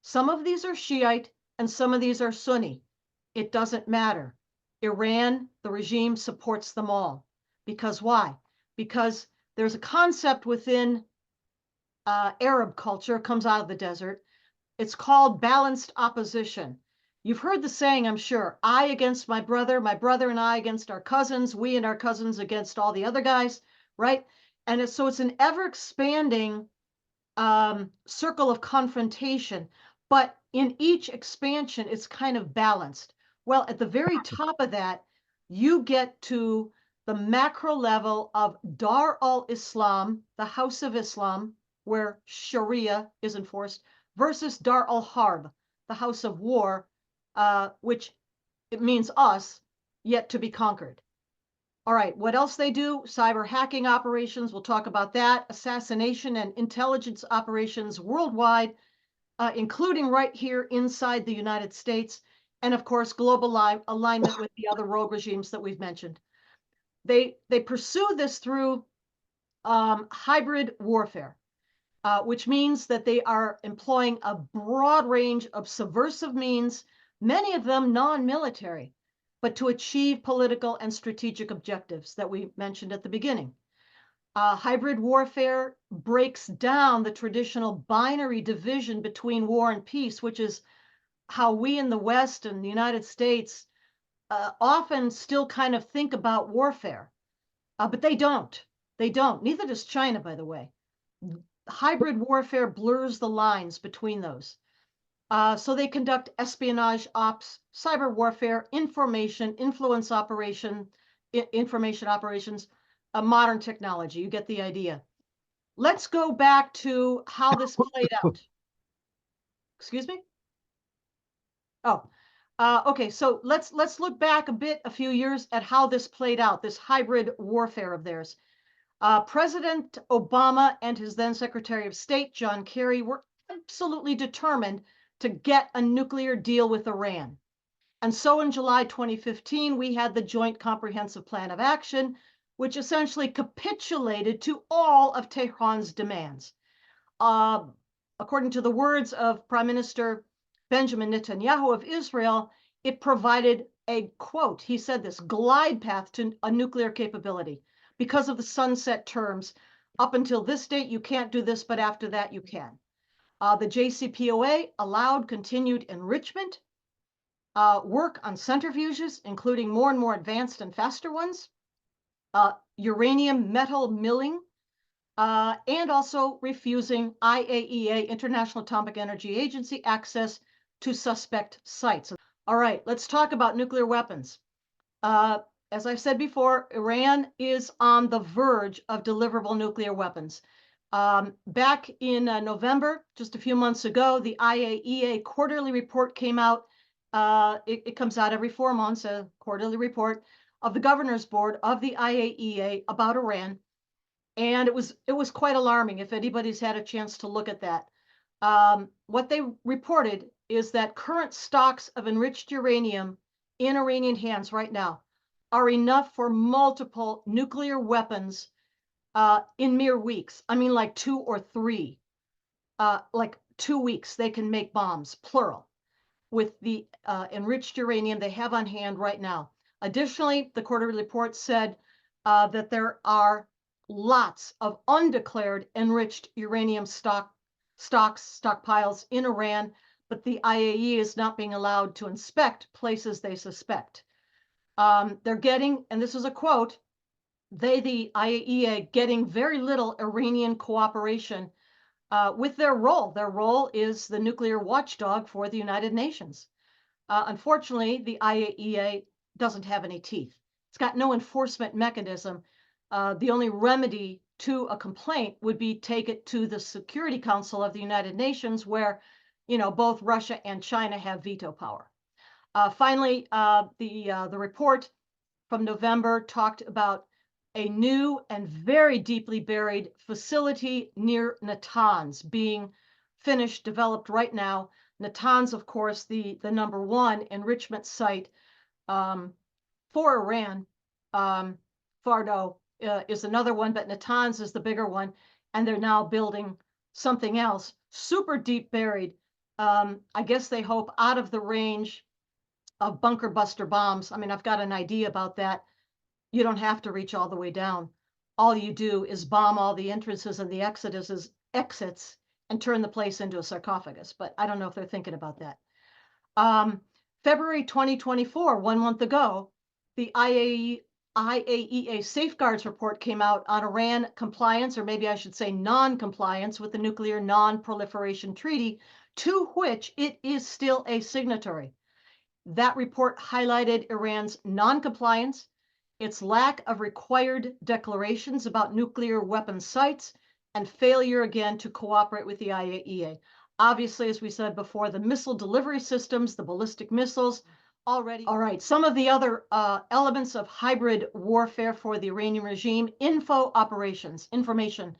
some of these are Shiite and some of these are Sunni. It doesn't matter. Iran, the regime, supports them all. Because why? Because there's a concept within Arab culture, comes out of the desert. It's called balanced opposition. You've heard the saying, I'm sure, I against my brother and I against our cousins, we and our cousins against all the other guys, right? And so it's an ever-expanding circle of confrontation, but in each expansion, it's kind of balanced. Well, at the very top of that, you get to the macro level of Dar al-Islam, the House of Islam, where Sharia is enforced, versus Dar al-Harb, the House of War, which it means us, yet to be conquered. All right, what else they do? Cyber hacking operations, we'll talk about that. Assassination and intelligence operations worldwide, including right here inside the United States. And of course, global alignment with the other rogue regimes that we've mentioned. They pursue this through hybrid warfare, which means that they are employing a broad range of subversive means, many of them non-military, but to achieve political and strategic objectives that we mentioned at the beginning. Hybrid warfare breaks down the traditional binary division between war and peace, which is how we in the West and the United States often still kind of think about warfare, but they don't. They don't. Neither does China, by the way. Hybrid warfare blurs the lines between those. So they conduct espionage ops, cyber warfare, information, influence information operations, modern technology. You get the idea. Let's go back to how this played out. Excuse me? Oh, okay. So let's look back a few years at how this played out, this hybrid warfare of theirs. President Obama and his then Secretary of State, John Kerry, were absolutely determined to get a nuclear deal with Iran. And so in July 2015, we had the Joint Comprehensive Plan of Action, which essentially capitulated to all of Tehran's demands. According to the words of Prime Minister Benjamin Netanyahu of Israel, it provided a quote, he said this, glide path to a nuclear capability because of the sunset terms. Up until this date, you can't do this, but after that, you can. The JCPOA allowed continued enrichment, work on centrifuges, including more and more advanced and faster ones, uranium metal milling, and also refusing IAEA, International Atomic Energy Agency, access to suspect sites. All right, let's talk about nuclear weapons. As I've said before, Iran is on the verge of deliverable nuclear weapons. Back in November, just a few months ago, the IAEA quarterly report came out. It comes out every 4 months, a quarterly report of the Governor's Board of the IAEA about Iran. And it was quite alarming if anybody's had a chance to look at that. What they reported is that current stocks of enriched uranium in Iranian hands right now are enough for multiple nuclear weapons in mere weeks. I mean, like 2 or 3, like 2 weeks, they can make bombs, plural, with the enriched uranium they have on hand right now. Additionally, the quarterly report said that there are lots of undeclared enriched uranium stockpiles in Iran, but the IAEA is not being allowed to inspect places they suspect. They're getting, and this is a quote, the IAEA, getting very little Iranian cooperation with their role. Their role is the nuclear watchdog for the United Nations. Unfortunately, the IAEA doesn't have any teeth. It's got no enforcement mechanism. The only remedy to a complaint would be take it to the Security Council of the United Nations, where, both Russia and China have veto power. Finally, the report from November talked about a new and very deeply buried facility near Natanz being finished, developed right now. Natanz, of course, the number 1 enrichment site for Iran. Fordo is another one, but Natanz is the bigger one, and they're now building something else, super deep buried. I guess they hope out of the range of bunker buster bombs. I mean, I've got an idea about that. You don't have to reach all the way down. All you do is bomb all the entrances and the exits and turn the place into a sarcophagus. But I don't know if they're thinking about that. February 2024, 1 month ago, the IAEA Safeguards Report came out on Iran compliance, or maybe I should say non-compliance, with the Nuclear Non-Proliferation Treaty, to which it is still a signatory. That report highlighted Iran's non-compliance, its lack of required declarations about nuclear weapon sites, and failure again to cooperate with the IAEA. Obviously, as we said before, the missile delivery systems, the ballistic missiles, already. All right, some of the other elements of hybrid warfare for the Iranian regime: information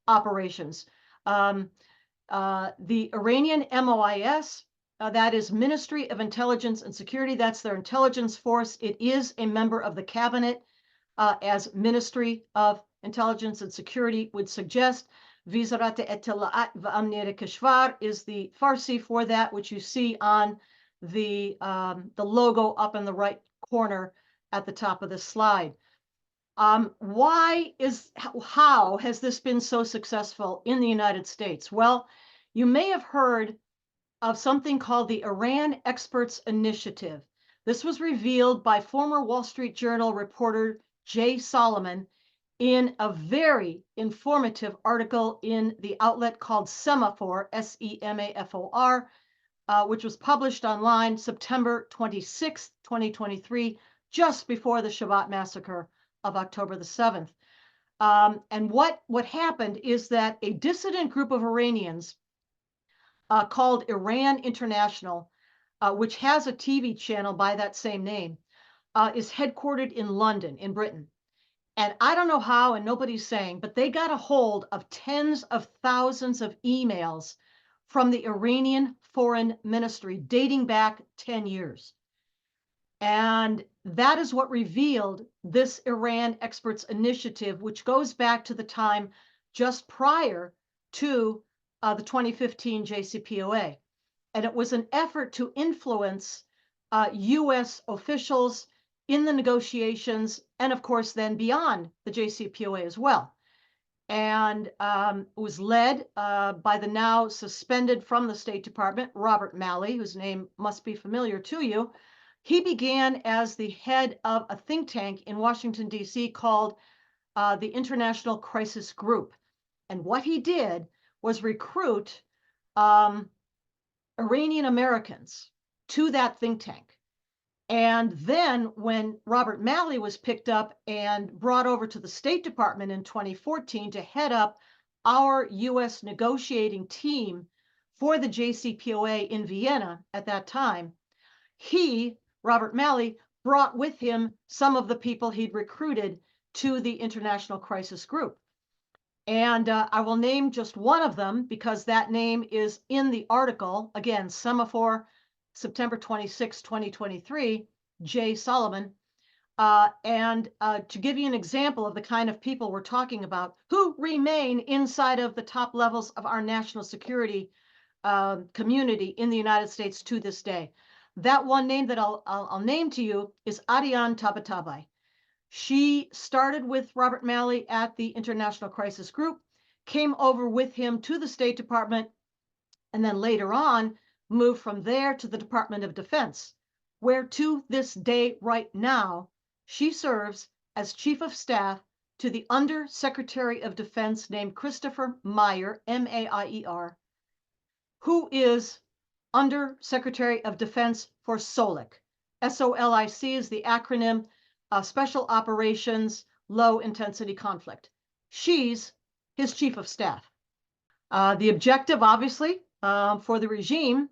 operations. The Iranian MOIS, that is Ministry of Intelligence and Security. That's their intelligence force. It is a member of the cabinet, as Ministry of Intelligence and Security would suggest. Wizarat Etela'at v'Amniyat Keshvar is the Farsi for that, which you see on the logo up in the right corner at the top of this slide. How has this been so successful in the United States? Well, you may have heard of something called the Iran Experts Initiative. This was revealed by former Wall Street Journal reporter Jay Solomon in a very informative article in the outlet called Semaphore, Semafor, which was published online September 26, 2023, just before the Shabbat massacre of October the 7th. And what happened is that a dissident group of Iranians called Iran International, which has a TV channel by that same name, is headquartered in London, in Britain. And I don't know how, and nobody's saying, but they got a hold of tens of thousands of emails from the Iranian Foreign Ministry dating back 10 years. And that is what revealed this Iran Experts Initiative, which goes back to the time just prior to the 2015 JCPOA. And it was an effort to influence U.S. officials in the negotiations, and of course, then beyond the JCPOA as well. And it was led by the now suspended from the State Department, Robert Malley, whose name must be familiar to you. He began as the head of a think tank in Washington, D.C. called the International Crisis Group. And what he did was recruit Iranian Americans to that think tank. And then when Robert Malley was picked up and brought over to the State Department in 2014 to head up our U.S. negotiating team for the JCPOA in Vienna at that time, Robert Malley, brought with him some of the people he'd recruited to the International Crisis Group. And I will name just one of them because that name is in the article. Again, Semaphore, September 26, 2023, Jay Solomon. And to give you an example of the kind of people we're talking about who remain inside of the top levels of our national security community in the United States to this day. That one name that I'll name to you is Ariane Tabatabai. She started with Robert Malley at the International Crisis Group, came over with him to the State Department, and then later on moved from there to the Department of Defense, where to this day right now, she serves as Chief of Staff to the Under Secretary of Defense named Christopher Maier, M-A-I-E-R, who is Under Secretary of Defense for SOLIC. SOLIC is the acronym Special Operations Low Intensity Conflict. She's his Chief of Staff. The objective, obviously, for the regime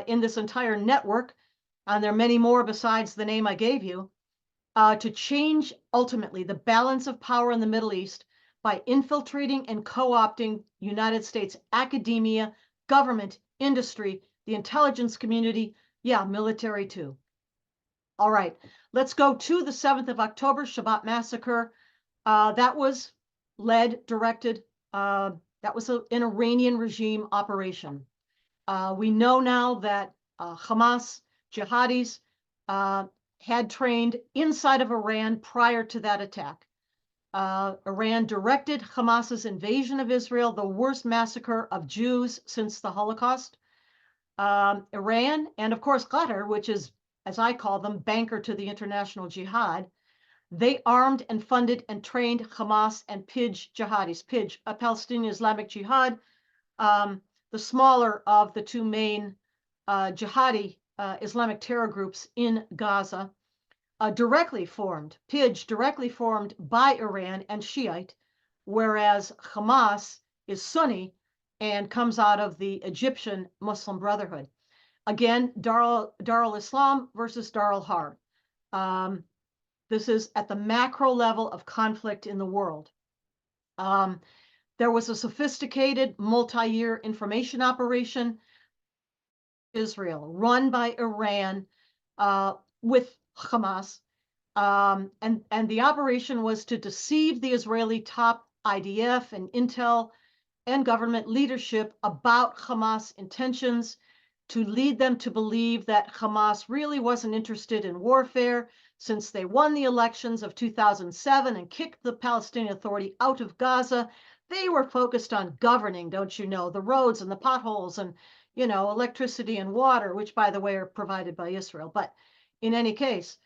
in this entire network, and there are many more besides the name I gave you, to change ultimately the balance of power in the Middle East by infiltrating and co-opting United States academia, government, industry, the intelligence community, yeah, military too. All right, let's go to the 7th of October, Shabbat massacre. That was led, directed, that was an Iranian regime operation. We know now that Hamas jihadis had trained inside of Iran prior to that attack. Iran directed Hamas's invasion of Israel, the worst massacre of Jews since the Holocaust. Iran, and of course Qatar, which is, as I call them, banker to the international jihad, they armed and funded and trained Hamas and PIJ jihadis. PIJ, Palestinian Islamic Jihad, the smaller of the two main jihadi Islamic terror groups in Gaza, directly formed, PIJ directly formed by Iran and Shiite, whereas Hamas is Sunni and comes out of the Egyptian Muslim Brotherhood. Again, Dar al-Islam versus Dar al-Harb. This is at the macro level of conflict in the world. There was a sophisticated multi-year information operation Israel run by Iran with Hamas. And the operation was to deceive the Israeli top IDF and intel and government leadership about Hamas intentions, to lead them to believe that Hamas really wasn't interested in warfare since they won the elections of 2007 and kicked the Palestinian Authority out of Gaza. They were focused on governing, don't you know, the roads and the potholes and, you know, electricity and water, which, by the way, are provided by Israel. But in any case,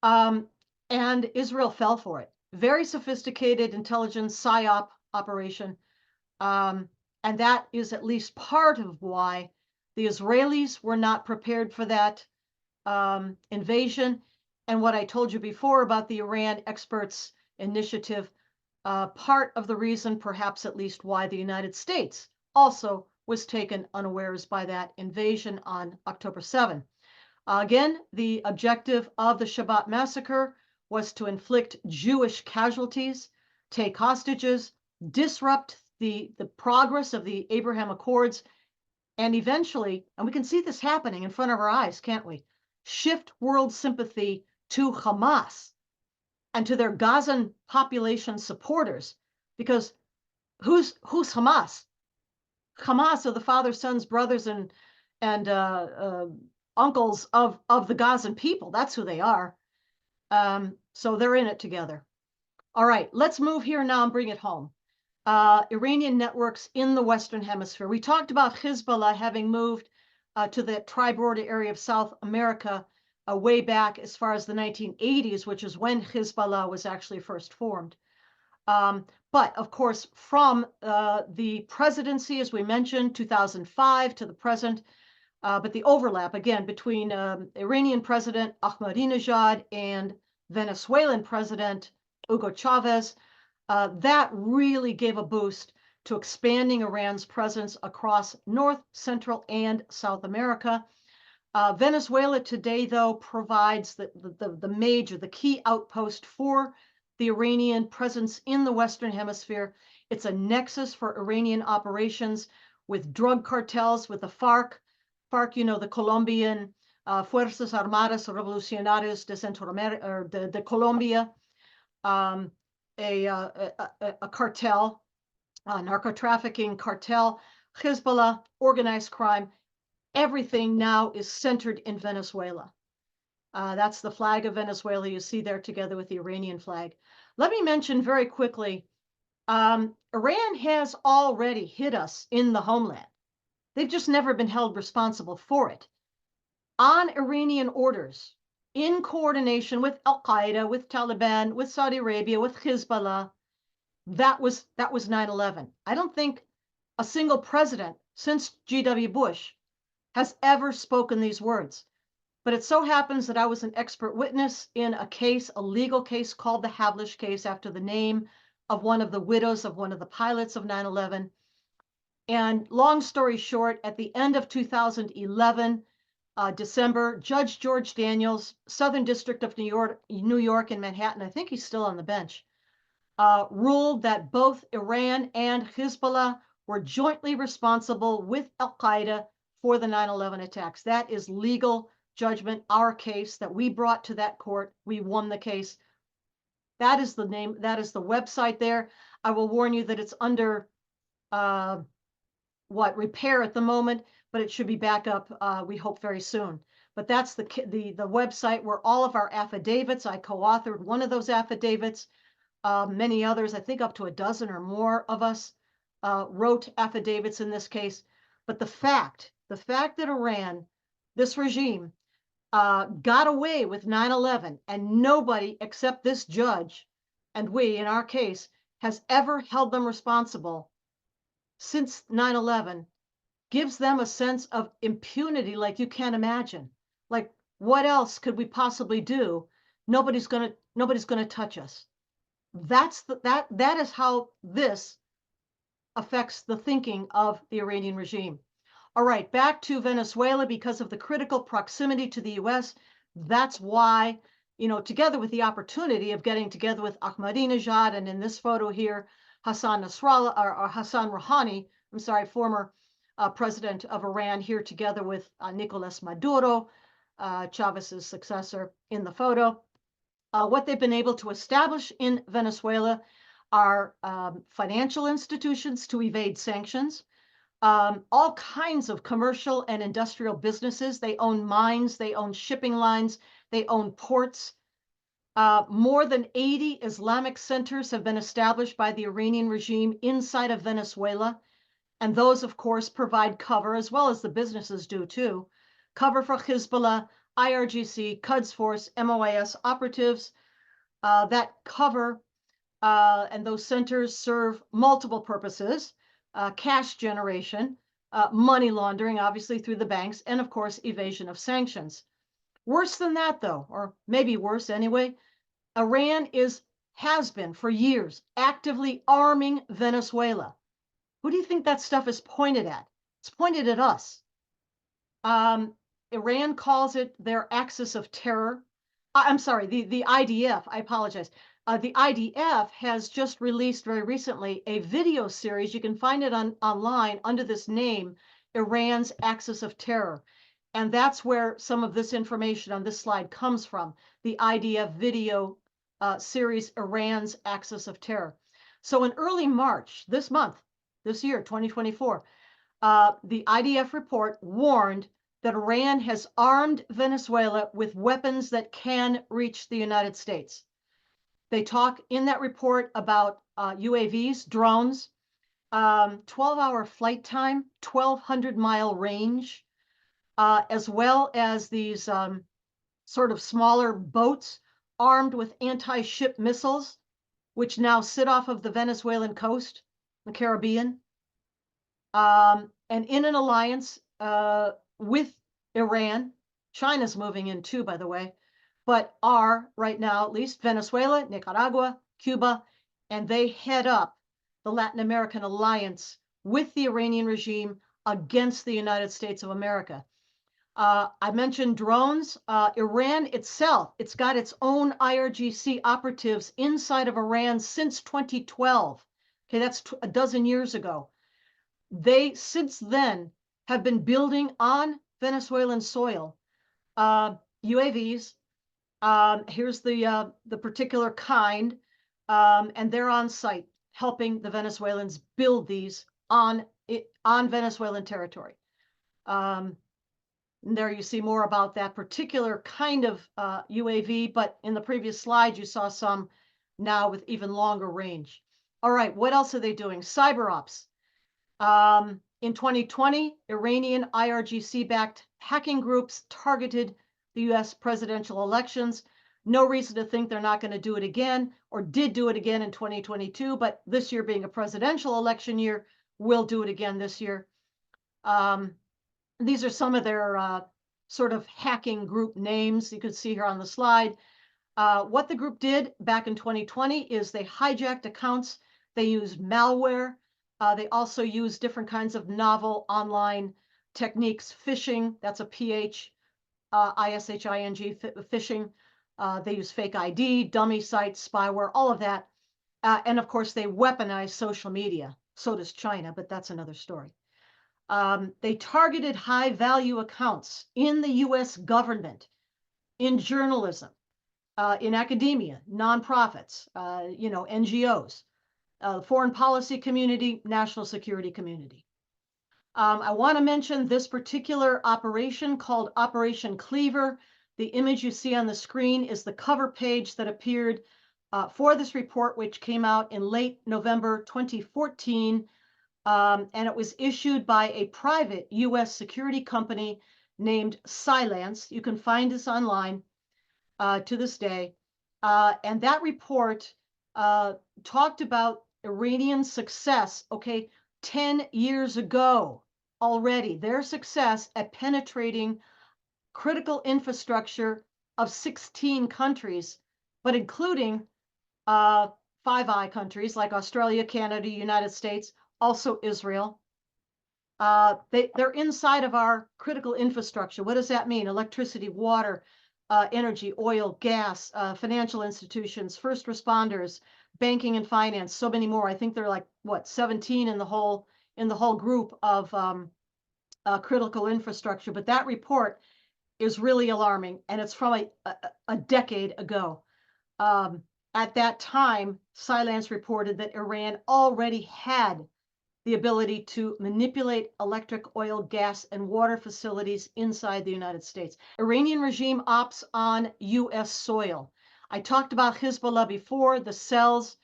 and Israel fell for it very sophisticated intelligence PSYOP operation. And that is at least part of why the Israelis were not prepared for that invasion. And what I told you before about the Iran experts initiative, part of the reason, perhaps at least, why the United States also was taken unawares by that invasion on October 7. Again, the objective of the Shabbat massacre was to inflict Jewish casualties, take hostages, disrupt the progress of the Abraham Accords, and eventually, and we can see this happening in front of our eyes, can't we? Shift world sympathy to Hamas and to their Gazan population supporters, because who's Hamas? Hamas are the fathers, sons, brothers, and uncles of the Gazan people. That's who they are. So they're in it together. All right, let's move here now and bring it home. Iranian networks in the Western Hemisphere. We talked about Hezbollah having moved to the tri-border area of South America way back as far as the 1980s, which is when Hezbollah was actually first formed. But of course, from the presidency, as we mentioned, 2005 to the present, but the overlap, again, between Iranian President Ahmadinejad and Venezuelan President Hugo Chavez, that really gave a boost to expanding Iran's presence across North, Central, and South America. Venezuela today, though, provides the key outpost for the Iranian presence in the Western Hemisphere. It's a nexus for Iranian operations with drug cartels, with the FARC, the Colombian Fuerzas Armadas Revolucionarias de Centroamérica, or de Colombia, a cartel, a narco-trafficking cartel, Hezbollah, organized crime. Everything now is centered in Venezuela. That's the flag of Venezuela you see there together with the Iranian flag. Let me mention very quickly, Iran has already hit us in the homeland. They've just never been held responsible for it. On Iranian orders, in coordination with Al-Qaeda, with Taliban, with Saudi Arabia, with Hezbollah, that was 9/11. I don't think a single president since G.W. Bush has ever spoken these words. But it so happens that I was an expert witness in a case, a legal case called the Havlish case, after the name of one of the widows of one of the pilots of 9/11. And long story short, at the end of 2011, December, Judge George Daniels, Southern District of New York in Manhattan, I think he's still on the bench, ruled that both Iran and Hezbollah were jointly responsible with Al-Qaeda for the 9/11 attacks. That is legal judgment. Our case that we brought to that court, we won the case. That is the name, that is the website there. I will warn you that it's under repair at the moment, but it should be back up, we hope, very soon. But that's the website where all of our affidavits, I co-authored one of those affidavits, many others, I think up to a dozen or more of us wrote affidavits in this case. But the fact that Iran, this regime, got away with 9/11 and nobody except this judge, and we, in our case, has ever held them responsible since 9/11, gives them a sense of impunity like you can't imagine. Like, what else could we possibly do? Nobody's gonna touch us. That is how this affects the thinking of the Iranian regime. All right, back to Venezuela. Because of the critical proximity to the U.S., that's why, together with the opportunity of getting together with Ahmadinejad, and in this photo here, Hassan Nasrallah, or Hassan Rouhani, I'm sorry, former president of Iran, here together with Nicolas Maduro, Chavez's successor, in the photo. What they've been able to establish in Venezuela are financial institutions to evade sanctions, all kinds of commercial and industrial businesses. They own mines, they own shipping lines, they own ports. More than 80 Islamic centers have been established by the Iranian regime inside of Venezuela. And those, of course, provide cover, as well as the businesses do too, cover for Hezbollah, IRGC, Quds Force, MOIS operatives. That cover And those centers serve multiple purposes: cash generation, money laundering, obviously through the banks, and of course, evasion of sanctions. Worse than that, though, or maybe worse anyway, Iran has been for years actively arming Venezuela. Who do you think that stuff is pointed at? It's pointed at us. Iran calls it their axis of terror. I'm sorry, the IDF, I apologize. The IDF has just released very recently a video series. You can find it online under this name, Iran's Axis of Terror. And that's where some of this information on this slide comes from, the IDF video series, Iran's Axis of Terror. So in early March, this year, 2024, the IDF report warned that Iran has armed Venezuela with weapons that can reach the United States. They talk in that report about UAVs, drones, 12-hour flight time, 1,200-mile range, as well as these sort of smaller boats armed with anti-ship missiles, which now sit off of the Venezuelan coast, the Caribbean. And in an alliance with Iran, China's moving in too, by the way, but are right now at least Venezuela, Nicaragua, Cuba, and they head up the Latin American alliance with the Iranian regime against the United States of America. I mentioned drones. Iran itself, it's got its own IRGC operatives inside of Iran since 2012. Okay, that's a dozen years ago. They, since then, have been building on Venezuelan soil UAVs. Here's the particular kind, and they're on site helping the Venezuelans build these on Venezuelan territory. There you see more about that particular kind of UAV, but in the previous slide, you saw some now with even longer range. All right, what else are they doing? Cyber ops. In 2020, Iranian IRGC-backed hacking groups targeted the US presidential elections. No reason to think they're not going to do it again, or did do it again in 2022, but this year being a presidential election year, will do it again this year. These are some of their sort of hacking group names you could see here on the slide. What the group did back in 2020 is they hijacked accounts. They used malware. They also use different kinds of novel online techniques, phishing, that's a PH, ISHING, phishing. They use fake ID, dummy sites, spyware, all of that. And of course, they weaponize social media. So does China, but that's another story. They targeted high-value accounts in the US government, in journalism, in academia, nonprofits, NGOs. Foreign policy community, national security community. I want to mention this particular operation called Operation Cleaver. The image you see on the screen is the cover page that appeared for this report, which came out in late November 2014, and it was issued by a private U.S. security company named Cylance. You can find this online to this day. And that report talked about Iranian success, 10 years ago already, their success at penetrating critical infrastructure of 16 countries, but including Five Eye countries like Australia, Canada, United States, also Israel. They're inside of our critical infrastructure. What does that mean? Electricity, water, energy, oil, gas, financial institutions, first responders, banking and finance, so many more. I think they're like, 17 in the whole group of critical infrastructure. But that report is really alarming, and it's from a decade ago. At that time, Cylance reported that Iran already had the ability to manipulate electric, oil, gas, and water facilities inside the United States. Iranian regime ops on U.S. soil. I talked about Hezbollah before, the cells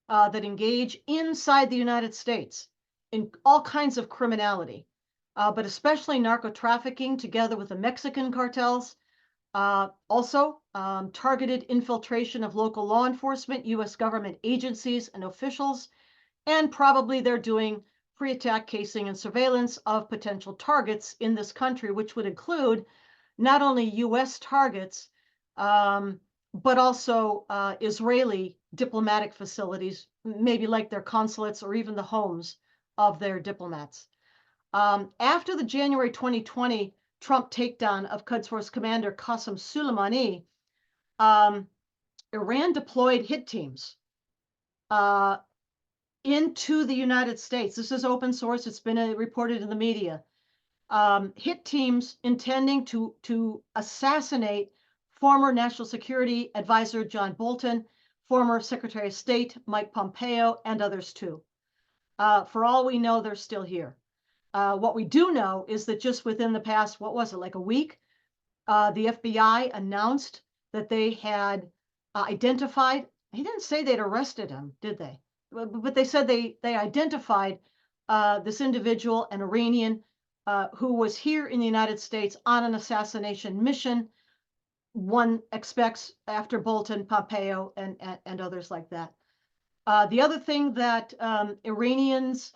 that engage inside the United States in all kinds of criminality, but especially narco trafficking together with the Mexican cartels. Also, targeted infiltration of local law enforcement, U.S. government agencies and officials, and probably they're doing pre-attack casing and surveillance of potential targets in this country, which would include not only U.S. targets, but also Israeli diplomatic facilities, maybe like their consulates or even the homes of their diplomats. After the January 2020 Trump takedown of Quds Force Commander Qasem Soleimani, Iran deployed hit teams into the United States. This is open source. It's been reported in the media. Hit teams intending to assassinate former National Security Advisor John Bolton, former Secretary of State Mike Pompeo, and others too. For all we know, they're still here. What we do know is that just within the past, what was it, like a week, the FBI announced that they had identified, he didn't say they'd arrested him, did they? But they said they identified this individual, an Iranian, who was here in the United States on an assassination mission. One expects after Bolton, Pompeo, and others like that. The other thing that Iranians,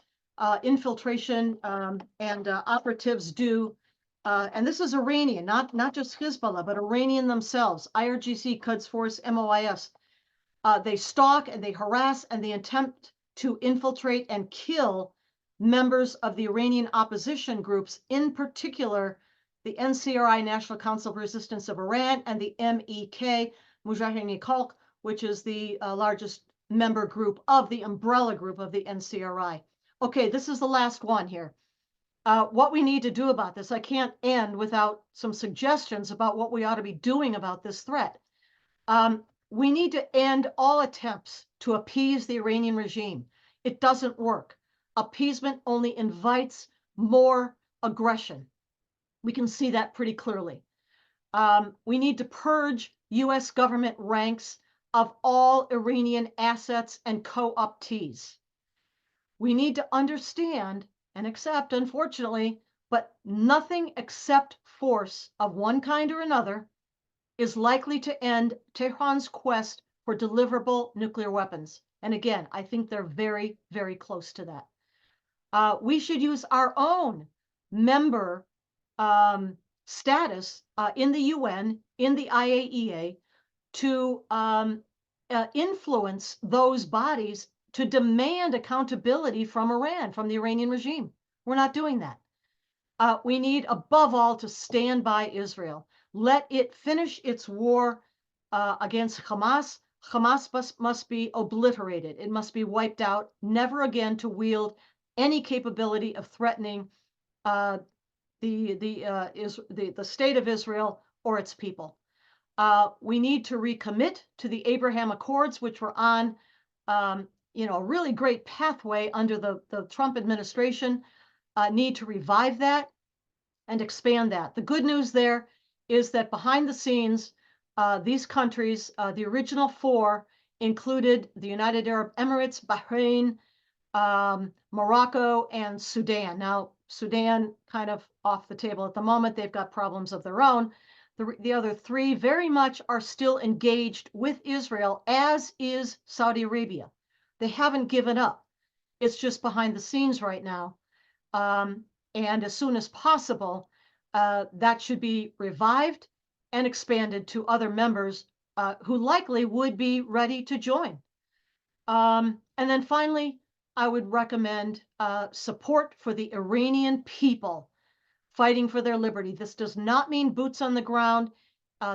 infiltration and operatives do, and this is Iranian, not just Hezbollah, but Iranian themselves, IRGC, Quds Force, MOIS, they stalk and they harass and they attempt to infiltrate and kill members of the Iranian opposition groups, in particular, the NCRI, National Council of Resistance of Iran, and the MEK, Mujahideen Khalq, which is the largest member group of the umbrella group of the NCRI. Okay, this is the last one here. What we need to do about this, I can't end without some suggestions about what we ought to be doing about this threat. We need to end all attempts to appease the Iranian regime. It doesn't work. Appeasement only invites more aggression. We can see that pretty clearly. We need to purge U.S. government ranks of all Iranian assets and co-optees. We need to understand and accept, unfortunately, but nothing except force of one kind or another is likely to end Tehran's quest for deliverable nuclear weapons. And again, I think they're very, very close to that. We should use our own member status in the UN, in the IAEA, to influence those bodies to demand accountability from Iran, from the Iranian regime. We're not doing that. We need, above all, to stand by Israel. Let it finish its war against Hamas. Hamas must be obliterated. It must be wiped out, never again to wield any capability of threatening the state of Israel or its people. We need to recommit to the Abraham Accords, which were on a really great pathway under the Trump administration. Need to revive that and expand that. The good news there is that behind the scenes, these countries, the original four, included the United Arab Emirates, Bahrain, Morocco, and Sudan. Now, Sudan kind of off the table at the moment. They've got problems of their own. The other three very much are still engaged with Israel, as is Saudi Arabia. They haven't given up. It's just behind the scenes right now. And as soon as possible, that should be revived and expanded to other members who likely would be ready to join. And then finally, I would recommend support for the Iranian people fighting for their liberty. This does not mean boots on the ground.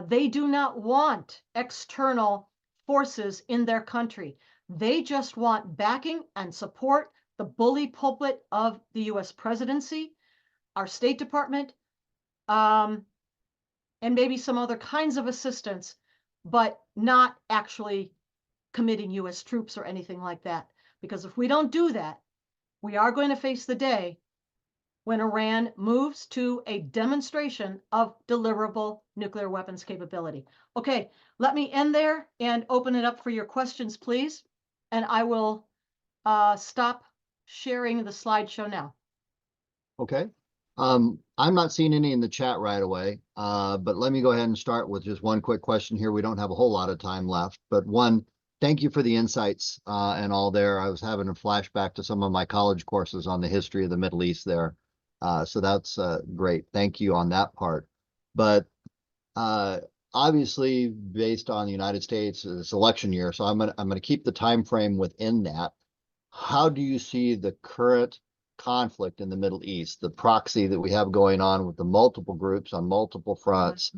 They do not want external forces in their country. They just want backing and support, the bully pulpit of the U.S. presidency, our State Department, and maybe some other kinds of assistance, but not actually committing U.S. troops or anything like that. Because if we don't do that, we are going to face the day when Iran moves to a demonstration of deliverable nuclear weapons capability. Okay, let me end there and open it up for your questions, please. And I will stop sharing the slideshow now. Okay. I'm not seeing any in the chat right away, but let me go ahead and start with just one quick question here. We don't have a whole lot of time left, but one, thank you for the insights and all there. I was having a flashback to some of my college courses on the history of the Middle East there. So that's great. Thank you on that part. But uh, obviously, based on the United States, it's election year, so I'm gonna keep the time frame within that. How do you see the current conflict in the Middle East, the proxy that we have going on with the multiple groups on multiple fronts,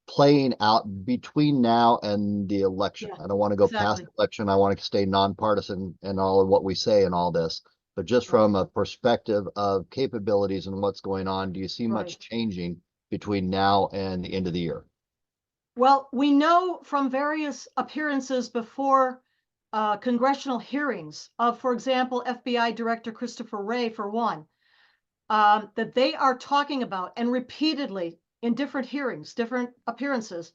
playing out between now and the election? Yeah, I don't want to go past exactly. the election. I want to stay nonpartisan in all of what we say and all this. But just Right. from a perspective of capabilities and what's going on, do you see much Right. changing between now and the end of the year? Well, we know from various appearances before congressional hearings of, for example, FBI Director Christopher Wray, for one, that they are talking about, and repeatedly in different hearings, different appearances,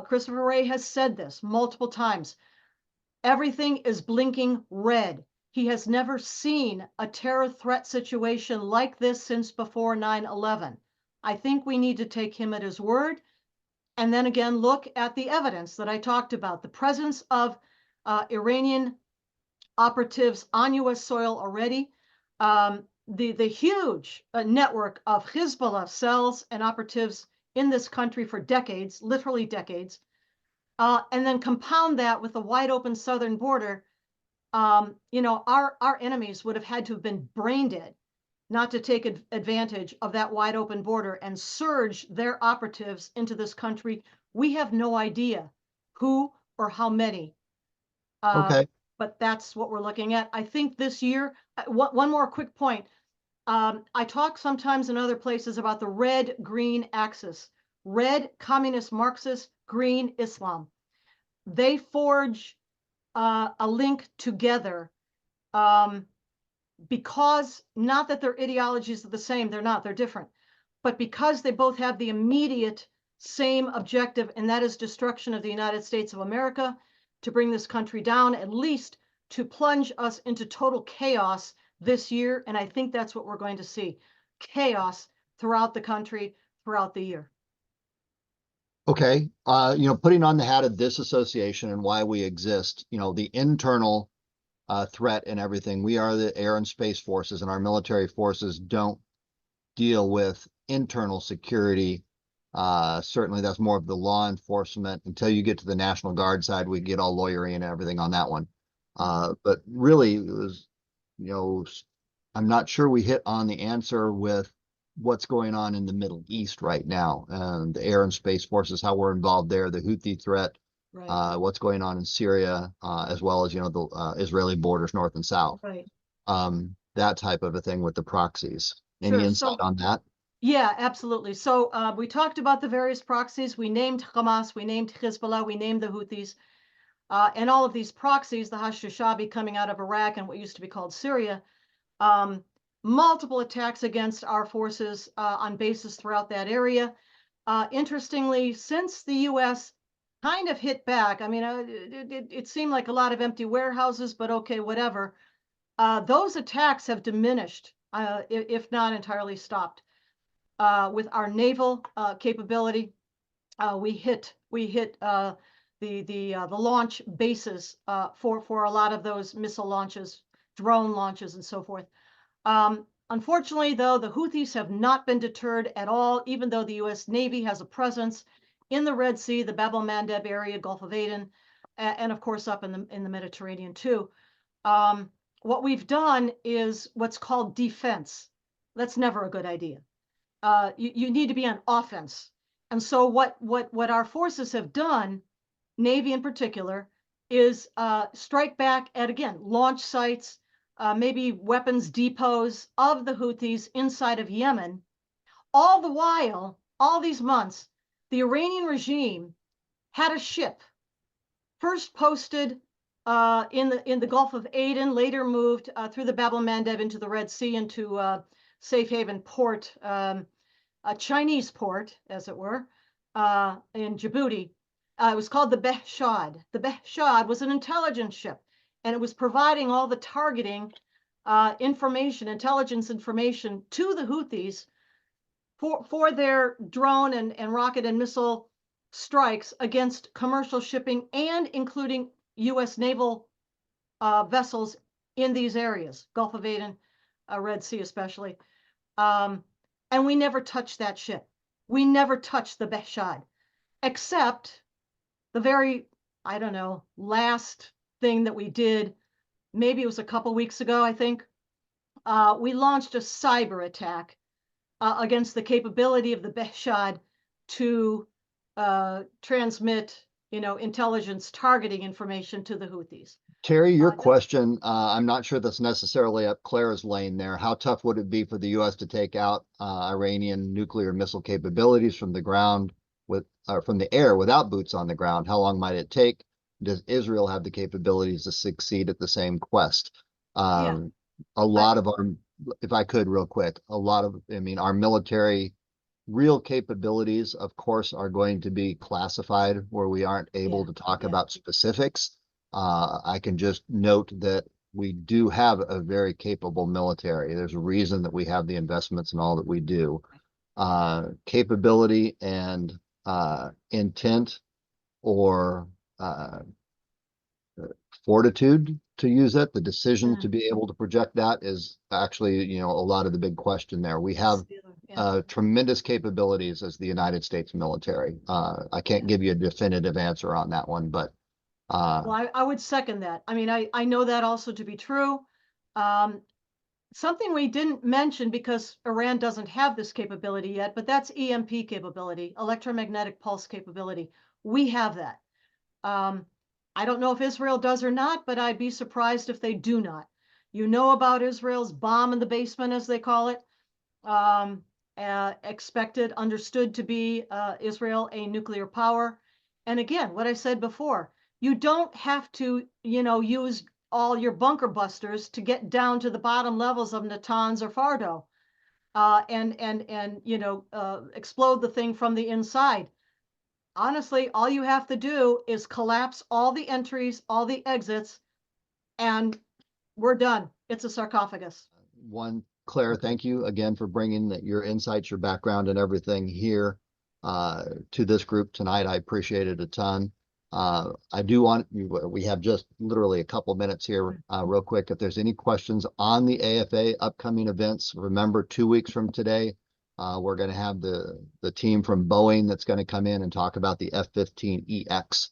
Christopher Wray has said this multiple times. Everything is blinking red. He has never seen a terror threat situation like this since before 9/11. I think we need to take him at his word. And then again, look at the evidence that I talked about, the presence of Iranian operatives on US soil already, the huge network of Hezbollah cells and operatives in this country for decades, literally decades, and then compound that with the wide open southern border. Our enemies would have had to have been brain dead not to take advantage of that wide open border and surge their operatives into this country. We have no idea who or how many, uh, Okay. but that's what we're looking at. I think this year, one more quick point. I talk sometimes in other places about the red-green axis, red communist Marxist, green Islam. They forge a link together because not that their ideologies are the same, they're not, they're different, but because they both have the immediate same objective, and that is destruction of the United States of America, to bring this country down, at least to plunge us into total chaos this year. And I think that's what we're going to see, chaos throughout the country, throughout the year. Okay. Putting on the hat of this association and why we exist, the internal threat and everything. We are the air and space forces, and our military forces don't deal with internal security. Certainly, that's more of the law enforcement. Until you get to the National Guard side, we get all lawyery and everything on that one. But really, it was, I'm not sure we hit on the answer with what's going on in the Middle East right now, and the air and space forces, how we're involved there, the Houthi threat, Right. what's going on in Syria, as well as the Israeli borders north and south. Right. That type of a thing with the proxies. Any Sure. insight So on that? yeah, absolutely. So we talked about the various proxies. We named Hamas, we named Hezbollah, we named the Houthis. And all of these proxies, the Hashd-Shabi coming out of Iraq and what used to be called Syria, um, multiple attacks against our forces on bases throughout that area. Interestingly, since the U.S. kind of hit back, I mean, it seemed like a lot of empty warehouses, but okay, whatever. Those attacks have diminished, if not entirely stopped. With our naval capability, we hit the launch bases for a lot of those missile launches, drone launches, and so forth. Unfortunately, though, the Houthis have not been deterred at all, even though the U.S. Navy has a presence in the Red Sea, the Bab el-Mandeb area, Gulf of Aden, and of course up in the Mediterranean too. What we've done is what's called defense. That's never a good idea. You need to be on offense. And so what our forces have done, Navy in particular, is strike back at, again, launch sites, maybe weapons depots of the Houthis inside of Yemen. All the while, all these months, the Iranian regime had a ship first posted in the Gulf of Aden, later moved through the Bab el-Mandeb into the Red Sea, into Safe Haven Port, a Chinese port, as it were, in Djibouti. It was called the Behshad. The Behshad was an intelligence ship, and it was providing all the targeting information, intelligence information to the Houthis for their drone and rocket and missile strikes against commercial shipping and including U.S. naval vessels in these areas, Gulf of Aden, Red Sea especially. And we never touched that ship. We never touched the Behshad, except the very, I don't know, last thing that we did, maybe it was a couple weeks ago, I think. We launched a cyber attack against the capability of the Behshad to transmit, intelligence targeting information to the Houthis. Terry, your question, I'm not sure that's necessarily up Claire's lane there. How tough would it be for the U.S. to take out Iranian nuclear missile capabilities from the ground from the air without boots on the ground? How long might it take? Does Israel have the capabilities to succeed at the same quest? A lot of our, if I could real quick, our military real capabilities, of course, are going to be classified where we aren't able to talk about specifics. I can just note that we do have a very capable military. There's a reason that we have the investments and all that we do. Capability and intent or fortitude to use it, the decision to be able to project that is actually, a lot of the big question there. We have tremendous capabilities as the United States military. I can't give you a definitive answer on that one, but well, I would second that. I mean, I know that also to be true. Something we didn't mention because Iran doesn't have this capability yet, but that's EMP capability, electromagnetic pulse capability. We have that. I don't know if Israel does or not, but I'd be surprised if they do not. You know about Israel's bomb in the basement, as they call it. Expected, understood to be Israel a nuclear power. And again, what I said before, you don't have to, use all your bunker busters to get down to the bottom levels of Natanz or Fardo, and explode the thing from the inside. Honestly, all you have to do is collapse all the entries, all the exits, and we're done. It's a sarcophagus. Claire, thank you again for bringing your insights, your background, and everything here to this group tonight. I appreciate it a ton. We have just literally a couple minutes here, real quick. If there's any questions on the AFA upcoming events, remember 2 weeks from today, we're going to have the team from Boeing that's going to come in and talk about the F-15EX,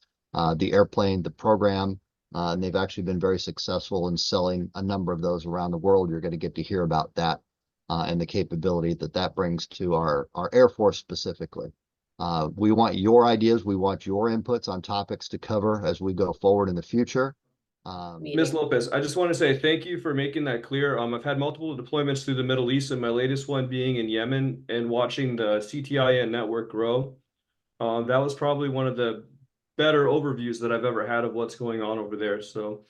the airplane, the program. And they've actually been very successful in selling a number of those around the world. You're going to get to hear about that and the capability that brings to our Air Force specifically. We want your ideas. We want your inputs on topics to cover as we go forward in the future. Ms. Lopez, I just want to say thank you for making that clear. I've had multiple deployments through the Middle East, and my latest one being in Yemen and watching the CTIN network grow. That was probably one of the better overviews that I've ever had of what's going on over there. So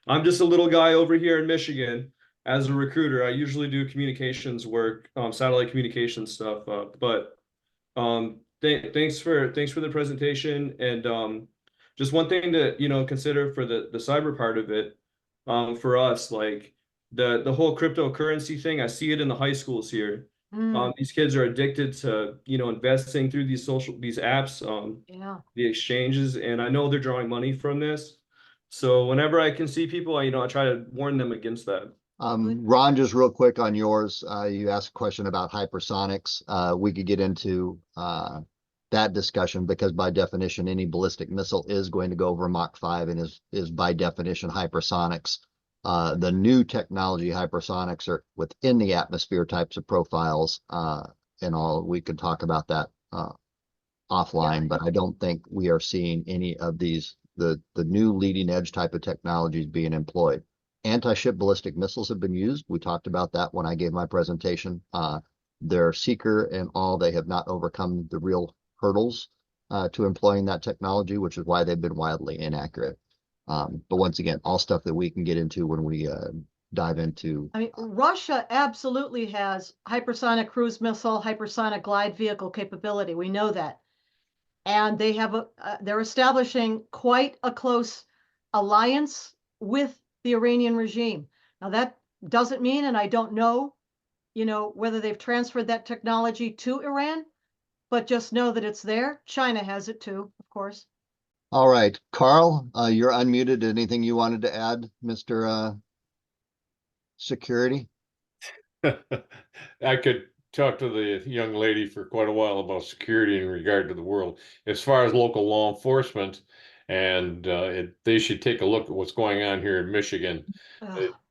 I'm just a little guy over here in Michigan. As a recruiter, I usually do communications work, satellite communications stuff. Thanks for the presentation, and just one thing to consider for the cyber part of it, for us, like the whole cryptocurrency thing. I see it in the high schools here. These kids are addicted to investing through these apps, the exchanges, and I know they're drawing money from this. So whenever I can see people, I try to warn them against that. Ron, just real quick on yours, you asked a question about hypersonics. We could get into that discussion because by definition, any ballistic missile is going to go over Mach 5 and is by definition hypersonics. The new technology hypersonics are within the atmosphere types of profiles and all. We could talk about that offline, but I don't think we are seeing any of these, the new leading edge type of technologies being employed. Anti-ship ballistic missiles have been used. We talked about that when I gave my presentation. Their seeker and all, they have not overcome the real hurdles to employing that technology, which is why they've been wildly inaccurate. But once again, all stuff that we can get into when we dive into. I mean, Russia absolutely has hypersonic cruise missile, hypersonic glide vehicle capability. We know that. And they have they're establishing quite a close alliance with the Iranian regime. Now, that doesn't mean, and I don't know whether they've transferred that technology to Iran, but just know that it's there. China has it too, of course. All right, Carl, you're unmuted. Anything you wanted to add, Mr. Security? I could talk to the young lady for quite a while about security in regard to the world. As far as local law enforcement, and they should take a look at what's going on here in Michigan.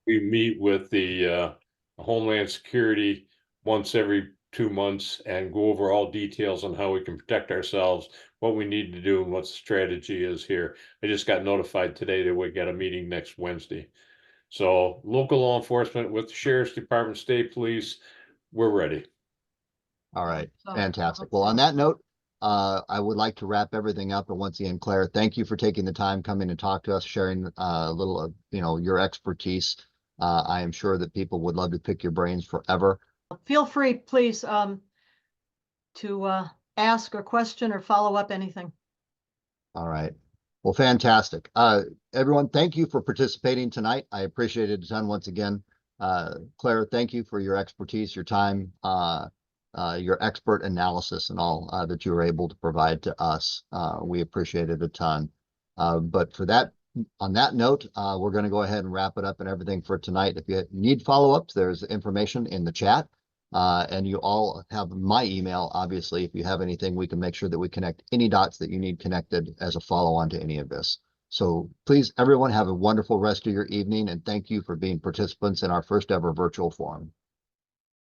We meet with the Homeland Security once every 2 months and go over all details on how we can protect ourselves, what we need to do, and what the strategy is here. I just got notified today that we got a meeting next Wednesday. So local law enforcement with the sheriff's department, state police, we're ready. All right, So, fantastic. Well, on that note, I would like to wrap everything up. And once again, Claire, thank you for taking the time, coming and talk to us, sharing a little of, your expertise. I am sure that people would love to pick your brains forever. Feel free, please, to ask or question or follow up anything. All right. Well, fantastic. Everyone, thank you for participating tonight. I appreciate it a ton once again. Claire, thank you for your expertise, your time, your expert analysis and all that you were able to provide to us. We appreciate it a ton. But on that note, we're going to go ahead and wrap it up and everything for tonight. If you need follow-ups, there's information in the chat. And you all have my email, obviously. If you have anything, we can make sure that we connect any dots that you need connected as a follow-on to any of this. So please, everyone, have a wonderful rest of your evening, and thank you for being participants in our first ever virtual forum.